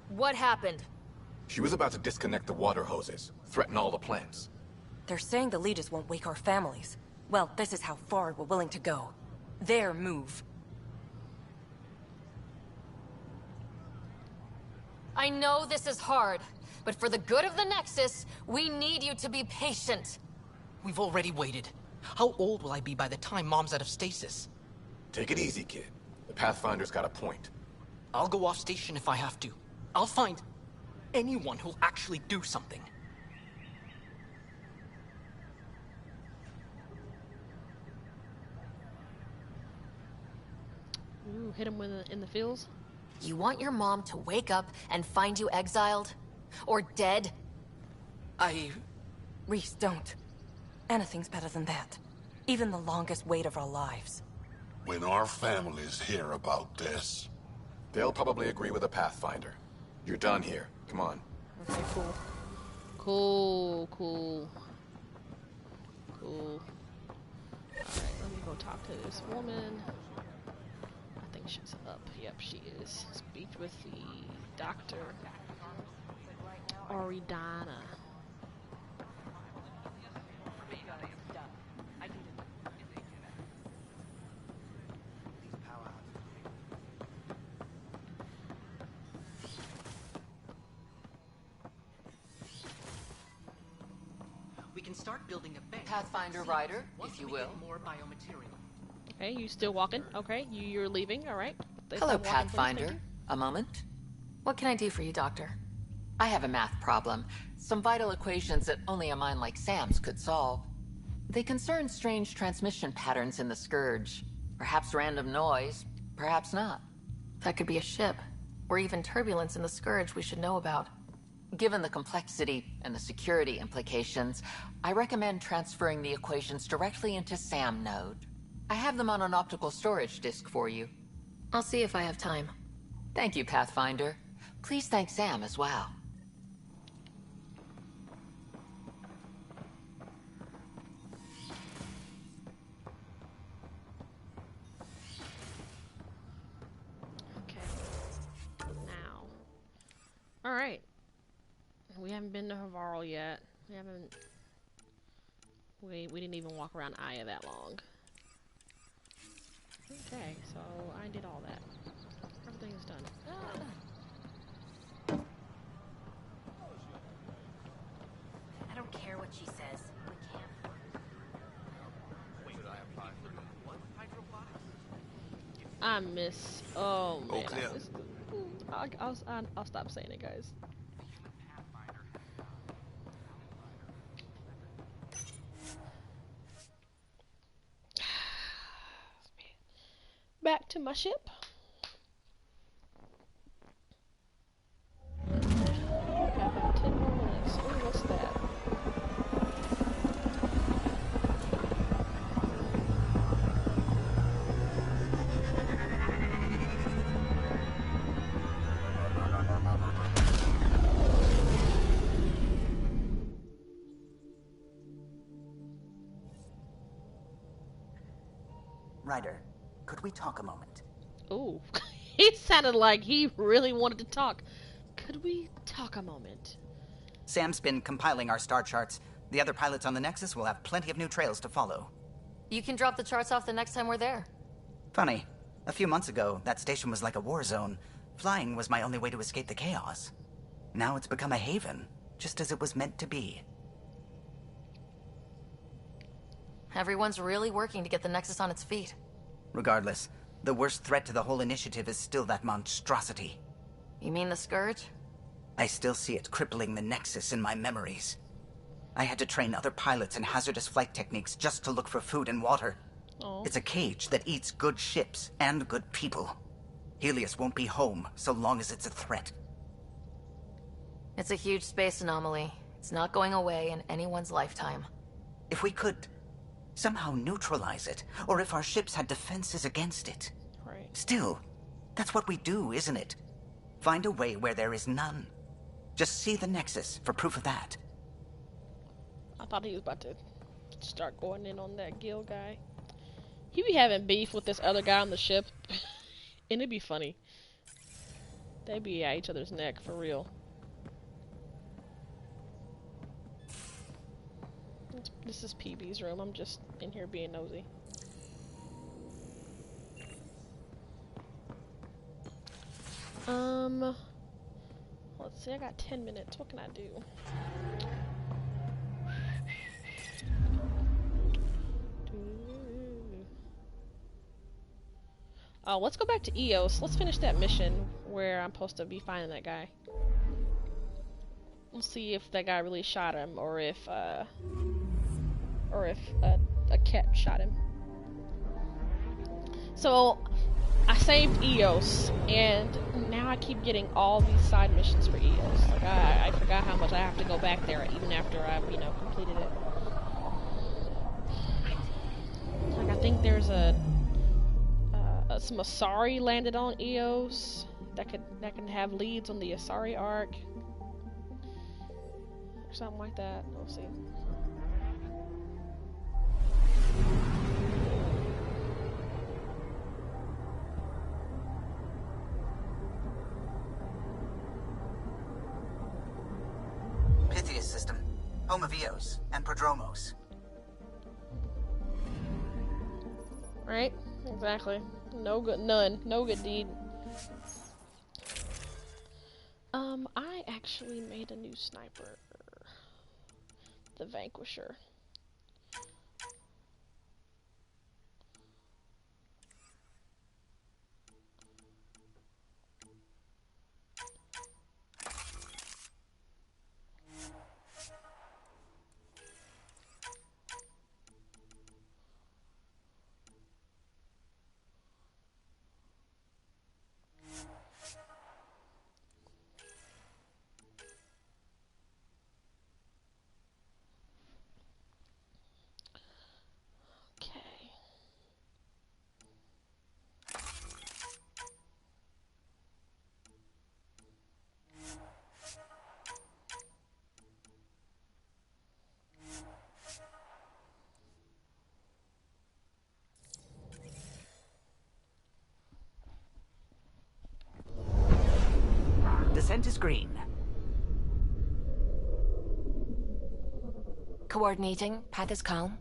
What happened? She was about to disconnect the water hoses, threaten all the plants. They're saying the leaders won't wake our families. Well, this is how far we're willing to go. Their move. I know this is hard, but for the good of the Nexus, we need you to be patient. We've already waited. How old will I be by the time Mom's out of stasis? Take it easy, kid. The Pathfinder's got a point. I'll go off station if I have to. I'll find anyone who'll actually do something. Ooh, hit him in the feels. You want your mom to wake up and find you exiled? Or dead? Reese, don't. Anything's better than that. Even the longest wait of our lives. When our families hear about this... They'll probably agree with the Pathfinder. You're done here. Come on. Okay, cool. Cool. Alright, let me go talk to this woman. I think she's up. Yep, she is. Speak with the Dr. Oridana. We can start building a bank. Pathfinder rider, if you will. More biomaterial. Okay, you still walking? Okay, you're leaving. All right. Hello, Pathfinder. A moment. What can I do for you, Doctor? I have a math problem. Some vital equations that only a mind like Sam's could solve. They concern strange transmission patterns in the Scourge. Perhaps random noise, perhaps not. That could be a ship, or even turbulence in the Scourge we should know about. Given the complexity and the security implications, I recommend transferring the equations directly into SAM node. I have them on an optical storage disk for you. I'll see if I have time. Thank you, Pathfinder. Please thank Sam as well. Okay. Now. Alright. We haven't been to Havarl yet. We didn't even walk around Aya that long. Okay, so I did all that. thing's done. I don't care what she says. We can't. I miss. Oh man. All clear. I'll stop saying it, guys. Back to my ship. Got about 10 more minutes. Ooh, what's that? Ryder, could we talk a moment? Ooh, he sounded like he really wanted to talk. Could we talk a moment? Sam's been compiling our star charts. The other pilots on the Nexus will have plenty of new trails to follow. You can drop the charts off the next time we're there. Funny. A few months ago, that station was like a war zone. Flying was my only way to escape the chaos. Now it's become a haven, just as it was meant to be. Everyone's really working to get the Nexus on its feet. Regardless, the worst threat to the whole initiative is still that monstrosity. You mean the Scourge? I still see it crippling the Nexus in my memories. I had to train other pilots in hazardous flight techniques just to look for food and water. Aww. It's a cage that eats good ships and good people. Helios won't be home so long as it's a threat. It's a huge space anomaly. It's not going away in anyone's lifetime. If we could somehow neutralize it, or if our ships had defenses against it. Right. Still, that's what we do, isn't it? Find a way where there is none. Just see the Nexus for proof of that. I thought he was about to start going in on that Gil guy. He be having beef with this other guy on the ship. And it'd be funny. They'd be at each other's neck, for real. This is PB's room. I'm just in here being nosy. Let's see, I got 10 minutes. What can I do? Oh, let's go back to Eos. Let's finish that mission where I'm supposed to be finding that guy. We'll see if that guy really shot him, or if a cat shot him. So, I saved Eos, and now I keep getting all these side missions for Eos. Like, I forgot how much I have to go back there, even after I've, completed it. Like, I think there's some Asari landed on Eos that can have leads on the Asari arc. Or something like that. We'll see. Pythias system, home of Eos and Prodromos. Right? Exactly. No good, none. No good deed. I actually made a new sniper. The Vanquisher. Descent is green. Coordinating. Path is calm.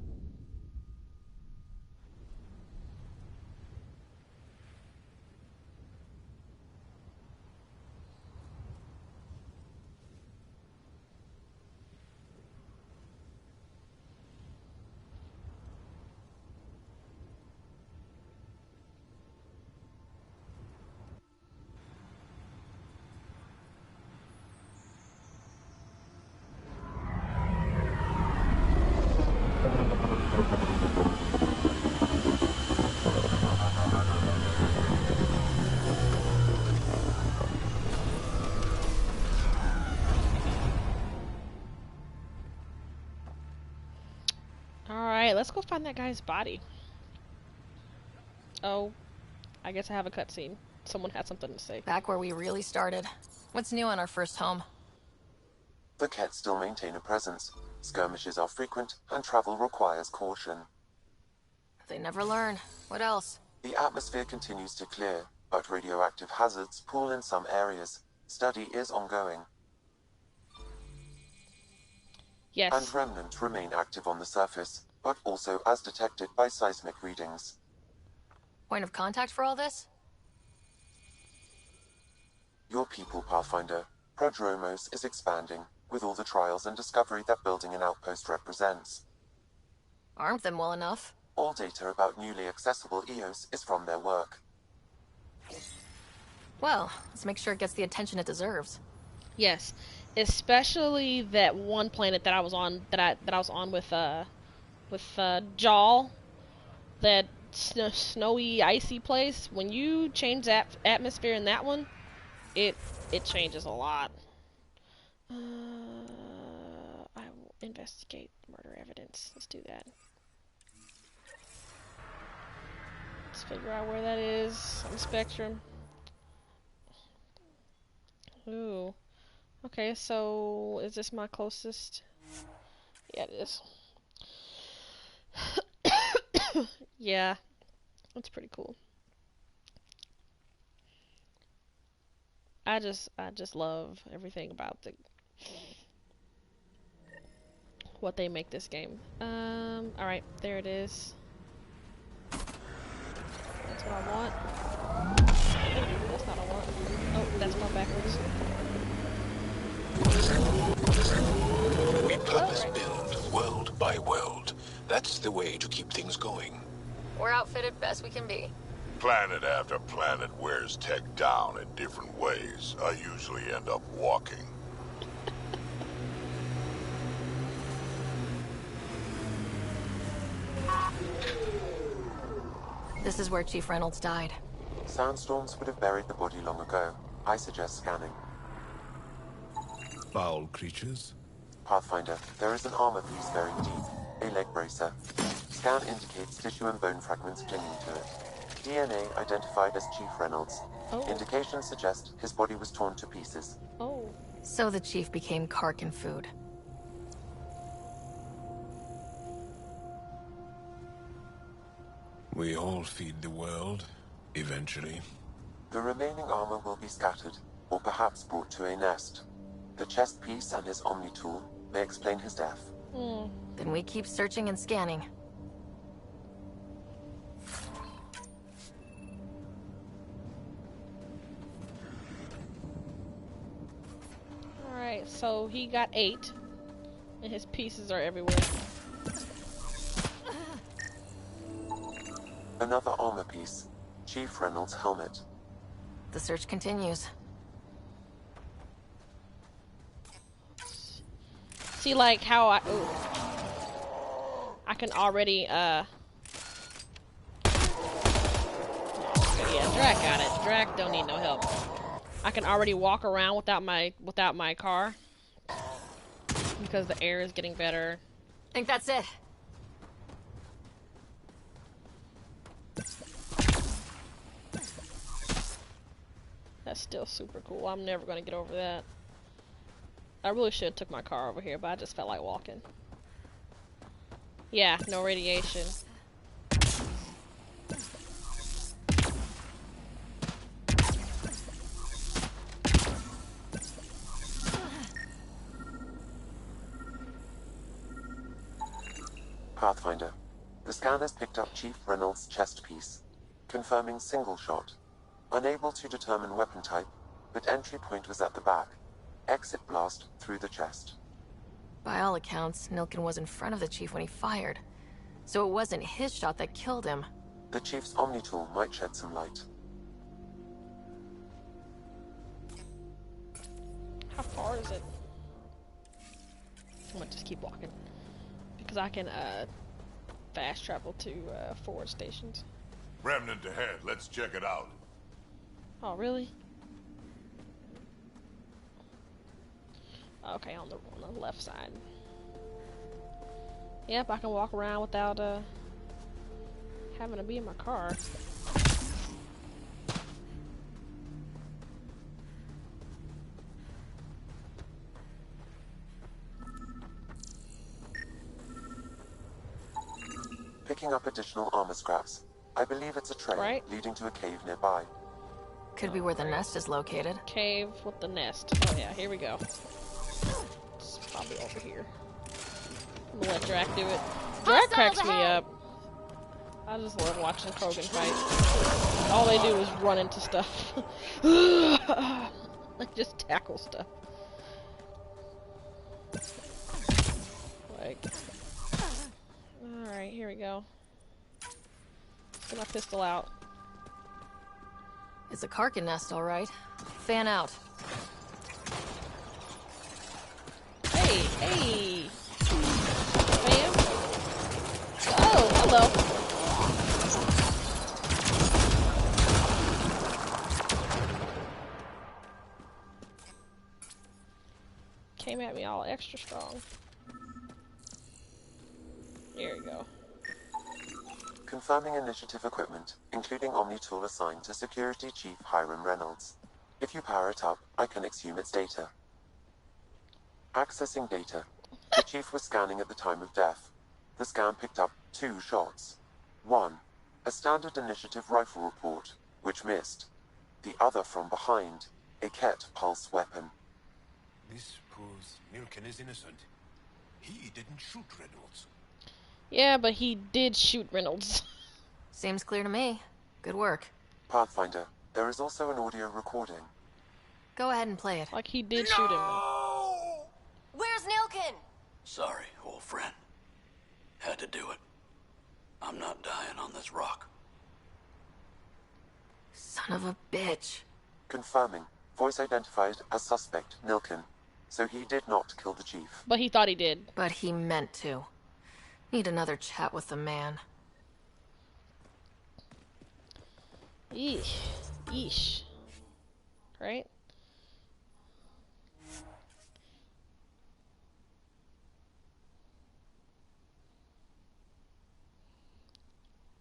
Alright, let's go find that guy's body. Oh, I guess I have a cutscene. Someone had something to say. Back where we really started. What's new on our first home? The Kett still maintain a presence. Skirmishes are frequent, and travel requires caution. They never learn. What else? The atmosphere continues to clear, but radioactive hazards pool in some areas. Study is ongoing. Yes. And remnants remain active on the surface, but also as detected by seismic readings. Point of contact for all this? Your people, Pathfinder. Prodromos is expanding, with all the trials and discovery that building an outpost represents. Armed them well enough. All data about newly accessible EOS is from their work. Well, let's make sure it gets the attention it deserves. Yes, especially that one planet that I was on, that I was on with Jaal, that snowy, icy place. When you change that atmosphere in that one, it changes a lot. I will investigate murder evidence. Let's do that. Let's figure out where that is on the spectrum. Ooh. Okay, so is this my closest? Yeah, it is. Yeah, that's pretty cool. I just love everything about what they make this game. Alright, there it is. That's what I want. That's not what I want. Oh, that's going backwards. We purpose build, world by world. That's the way to keep things going. We're outfitted best we can be. Planet after planet wears tech down in different ways. I usually end up walking. This is where Chief Reynolds died. Sandstorms would have buried the body long ago. I suggest scanning. Foul creatures? Pathfinder, there is an armor piece buried deep. A leg bracer. Scan indicates tissue and bone fragments clinging to it. DNA identified as Chief Reynolds. Oh. Indications suggest his body was torn to pieces. Oh. So the Chief became Karkin food. We all feed the world, eventually. The remaining armor will be scattered, or perhaps brought to a nest. The chest piece and his Omni tool may explain his death. Then we keep searching and scanning. Alright, so he got 8, and his pieces are everywhere. Another armor piece. Chief Reynolds' helmet. The search continues. See, like, how I can already, yeah, Drac got it. Drac don't need no help. I can already walk around without my car. Because the air is getting better. Think that's it. That's still super cool. I'm never gonna get over that. I really should have took my car over here, but I just felt like walking. Yeah, no radiation. Pathfinder. The scanners picked up Chief Reynolds' chest piece, confirming single shot. Unable to determine weapon type, but entry point was at the back. Exit blast through the chest. By all accounts, Nilkin was in front of the Chief when he fired. So it wasn't his shot that killed him. The Chief's Omni tool might shed some light. How far is it? I'm gonna just keep walking. Because I can, fast travel to, forward stations. Remnant ahead, let's check it out. Oh, really? Okay, on the left side. Yep, I can walk around without having to be in my car. Picking up additional armor scraps. I believe it's a trail leading to a cave nearby. Could be where the nest is located. Cave with the nest. Oh yeah, here we go. It's probably over here. I'm gonna let Drac do it. Drac cracks me up. I just love watching Krogan fight. All they do is run into stuff. Like, just tackle stuff. Like... Alright, here we go. Get my pistol out. It's a Karkin nest, alright. Fan out. Hey, hey! Fan? Oh, hello. Came at me all extra strong. There you go. Confirming initiative equipment, including Omni tool assigned to Security Chief Hiram Reynolds. If you power it up, I can exhume its data. Accessing data. The Chief was scanning at the time of death. The scan picked up 2 shots. One, a standard initiative rifle report, which missed. The other from behind, a Ket pulse weapon. This proves Milken is innocent. He didn't shoot Reynolds. Yeah, but he did shoot Reynolds. Seems clear to me. Good work. Pathfinder, there is also an audio recording. Go ahead and play it. Like he did shoot him. Where's Nilkin? Sorry, old friend. Had to do it. I'm not dying on this rock. Son of a bitch. Confirming. Voice identified as suspect, Nilkin. So he did not kill the Chief. But he thought he did. But he meant to. Need another chat with the man. Eesh. Eesh. Right?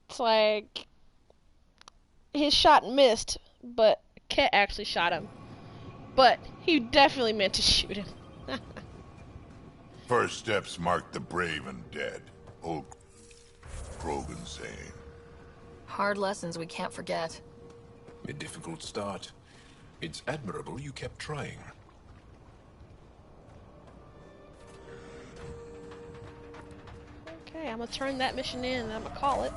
It's like his shot missed, but Ket actually shot him. But he definitely meant to shoot him. First steps mark the brave and dead. Old Krogan saying. Hard lessons we can't forget. A difficult start. It's admirable you kept trying. Okay, I'm gonna turn that mission in and I'm gonna call it.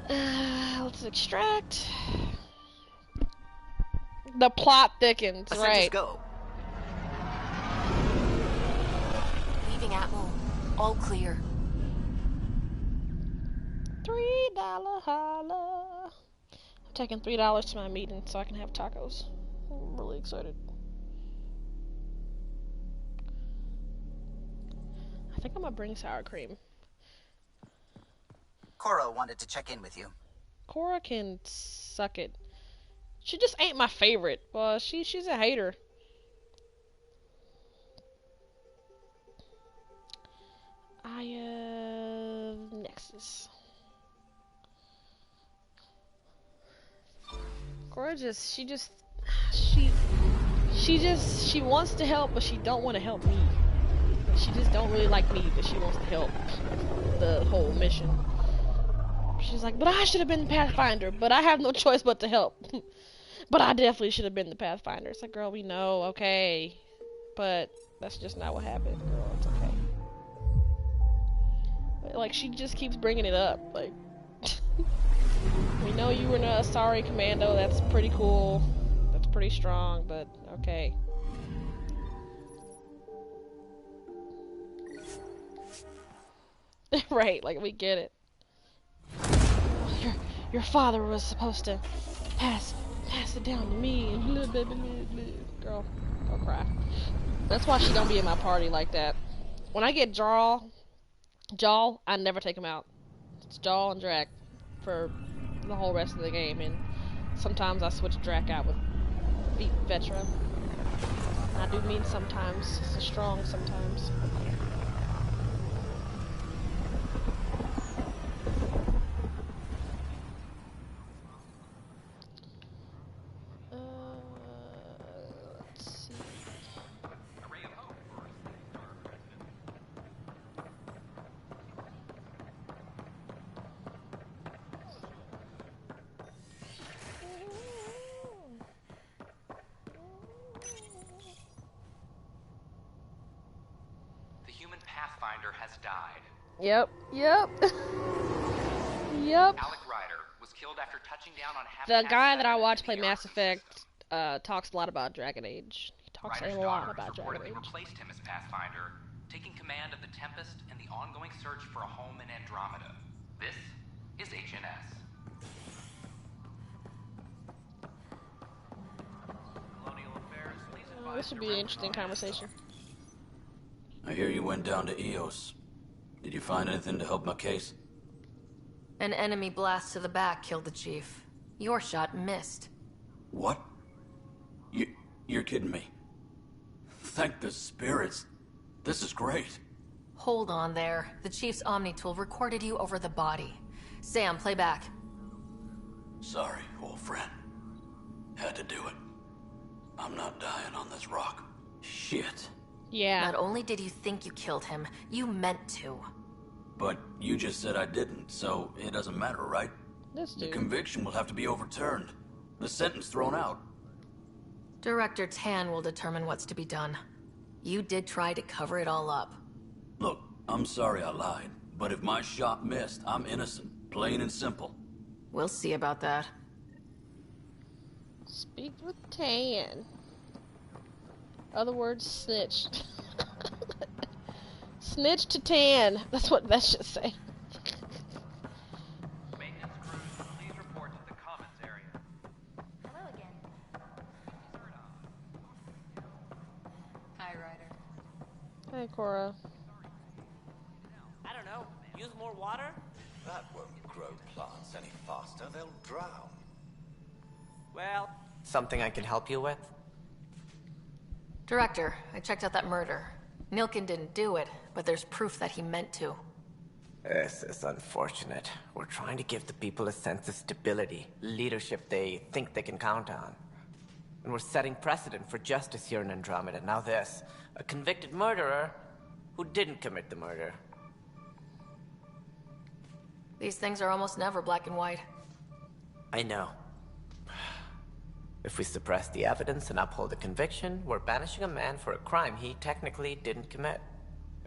Let's extract. The plot thickens, right? Go. Leaving Atmo. All clear. $3 holla. I'm taking $3 to my meeting so I can have tacos. I'm really excited. I think I'm gonna bring sour cream. Cora wanted to check in with you. Cora can suck it. She just ain't my favorite. Well, she's a hater. Nexus. Cora she wants to help, but she don't want to help me. She just don't really like me, but she wants to help the whole mission. She's like, but I should have been the Pathfinder, but I have no choice but to help. But I definitely should have been the Pathfinder. It's like, girl, we know, okay. But that's just not what happened, girl. It's okay. But, like, she just keeps bringing it up. Like, we know you were in a sorry commando. That's pretty cool. That's pretty strong, but okay. Right, like, we get it. Your father was supposed to pass it down to me, and blah, blah, blah, blah. Girl, go cry. That's why she don't be in my party like that. When I get Jarl, I never take him out. It's Jarl and Drac for the whole rest of the game, and sometimes I switch Drac out with Vetra. I do mean sometimes. It's strong sometimes. Pathfinder has died. Yep. Yep. Alec Ryder was killed after touching down on The guy that I watch play Mass Effect talks a lot about Dragon Age. He talks Ryder's a lot daughter about Dragon reportedly Age. replaced him as Pathfinder, taking command of the Tempest and the ongoing search for a home in Andromeda. This is HNS. Colonial Affairs, please advise This should be an interesting conversation. I hear you went down to EOS. Did you find anything to help my case? An enemy blast to the back killed the chief. Your shot missed. What? You're kidding me. Thank the spirits. This is great. Hold on there. The chief's Omni tool recorded you over the body. Sam, play back. Sorry, old friend. Had to do it. I'm not dying on this rock. Shit. Yeah. Not only did you think you killed him, you meant to. But you just said I didn't, so it doesn't matter, right? The conviction will have to be overturned. The sentence thrown out. Director Tan will determine what's to be done. You did try to cover it all up. Look, I'm sorry I lied, but if my shot missed, I'm innocent. Plain and simple. We'll see about that. Speak with Tan. Other words, snitch. Snitch to Tan. That's what that should say. Maintenance crews, please report to the commons area. Hello again. Hi, Ryder. Hey, Cora. I don't know. Use more water? That won't grow plants any faster. They'll drown. Well, something I can help you with? Director, I checked out that murder. Nilkin didn't do it, but there's proof that he meant to. This is unfortunate. We're trying to give the people a sense of stability, leadership they think they can count on. And we're setting precedent for justice here in Andromeda. Now this, a convicted murderer who didn't commit the murder. These things are almost never black and white. I know. If we suppress the evidence and uphold the conviction, we're banishing a man for a crime he technically didn't commit.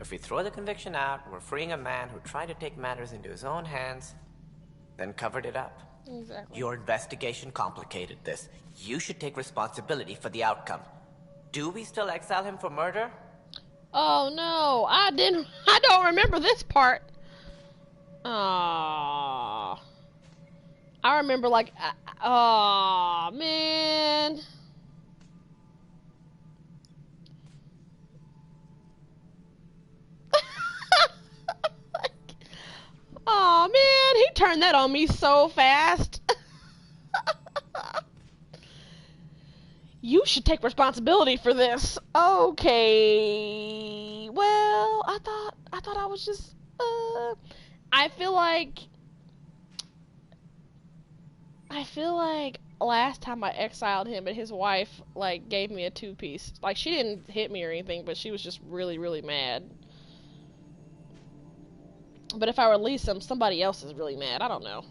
If we throw the conviction out, we're freeing a man who tried to take matters into his own hands, then covered it up. Exactly. Your investigation complicated this. You should take responsibility for the outcome. Do we still exile him for murder? Oh no, I don't remember this part. Aww. I remember like, aw, man. Aw, man, he turned that on me so fast. You should take responsibility for this. Okay. Well, I thought I was just, I feel like last time I exiled him and his wife, like, gave me a two-piece. Like, she didn't hit me or anything, but she was just really, really mad. But if I release him, somebody else is really mad. I don't know.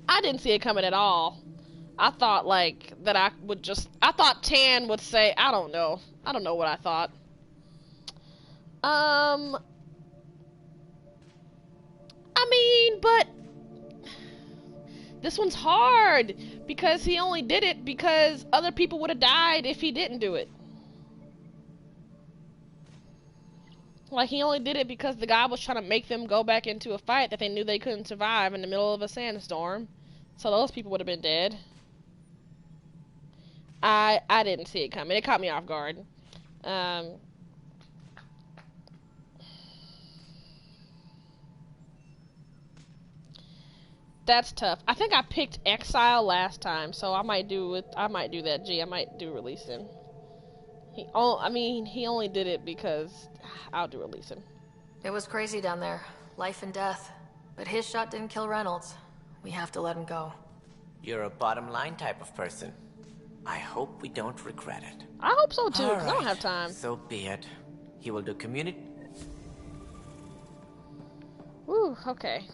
I didn't see it coming at all. I thought, like, that I thought Tan would say, I don't know. I don't know what I thought. I mean, but this one's hard because he only did it because other people would have died if he didn't do it. Like, he only did it because the guy was trying to make them go back into a fight that they knew they couldn't survive in the middle of a sandstorm. So those people would have been dead. I didn't see it coming. It caught me off guard. That's tough. I think I picked exile last time, so I might do that. I might do release him. He only did it because I'll do release him. It was crazy down there. Life and death. But his shot didn't kill Reynolds. We have to let him go. You're a bottom line type of person. I hope we don't regret it. I hope so too, because I don't Alright, have time. So be it. He will do community. Whew, okay.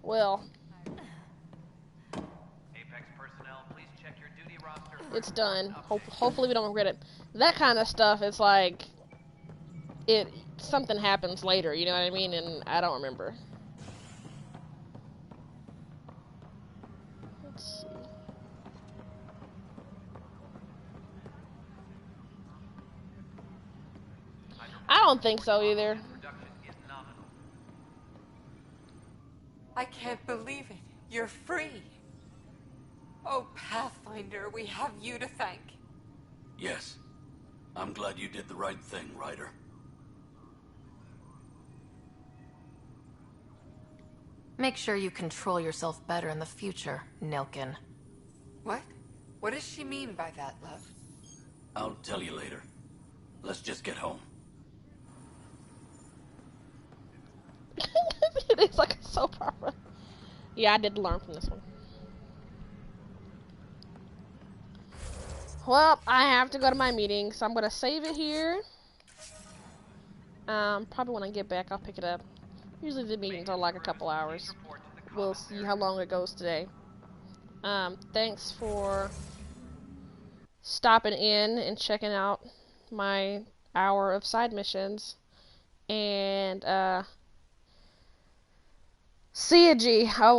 Well. Apex personnel, please check your duty It's done. Hopefully we don't regret it. That kind of stuff, it's like something happens later, you know what I mean? And I don't remember. Let's see. I don't think so either. I can't believe it. You're free. Oh, Pathfinder, we have you to thank. Yes. I'm glad you did the right thing, Ryder. Make sure you control yourself better in the future, Nilkin. What? What does she mean by that, love? I'll tell you later. Let's just get home. It is like a soap opera. Yeah, I did learn from this one. Well, I have to go to my meeting, so I'm gonna save it here. Probably when I get back, I'll pick it up. Usually the meetings are like a couple hours. We'll see how long it goes today. Thanks for stopping in and checking out my hour of side missions. And, see ya, G. Oh, well.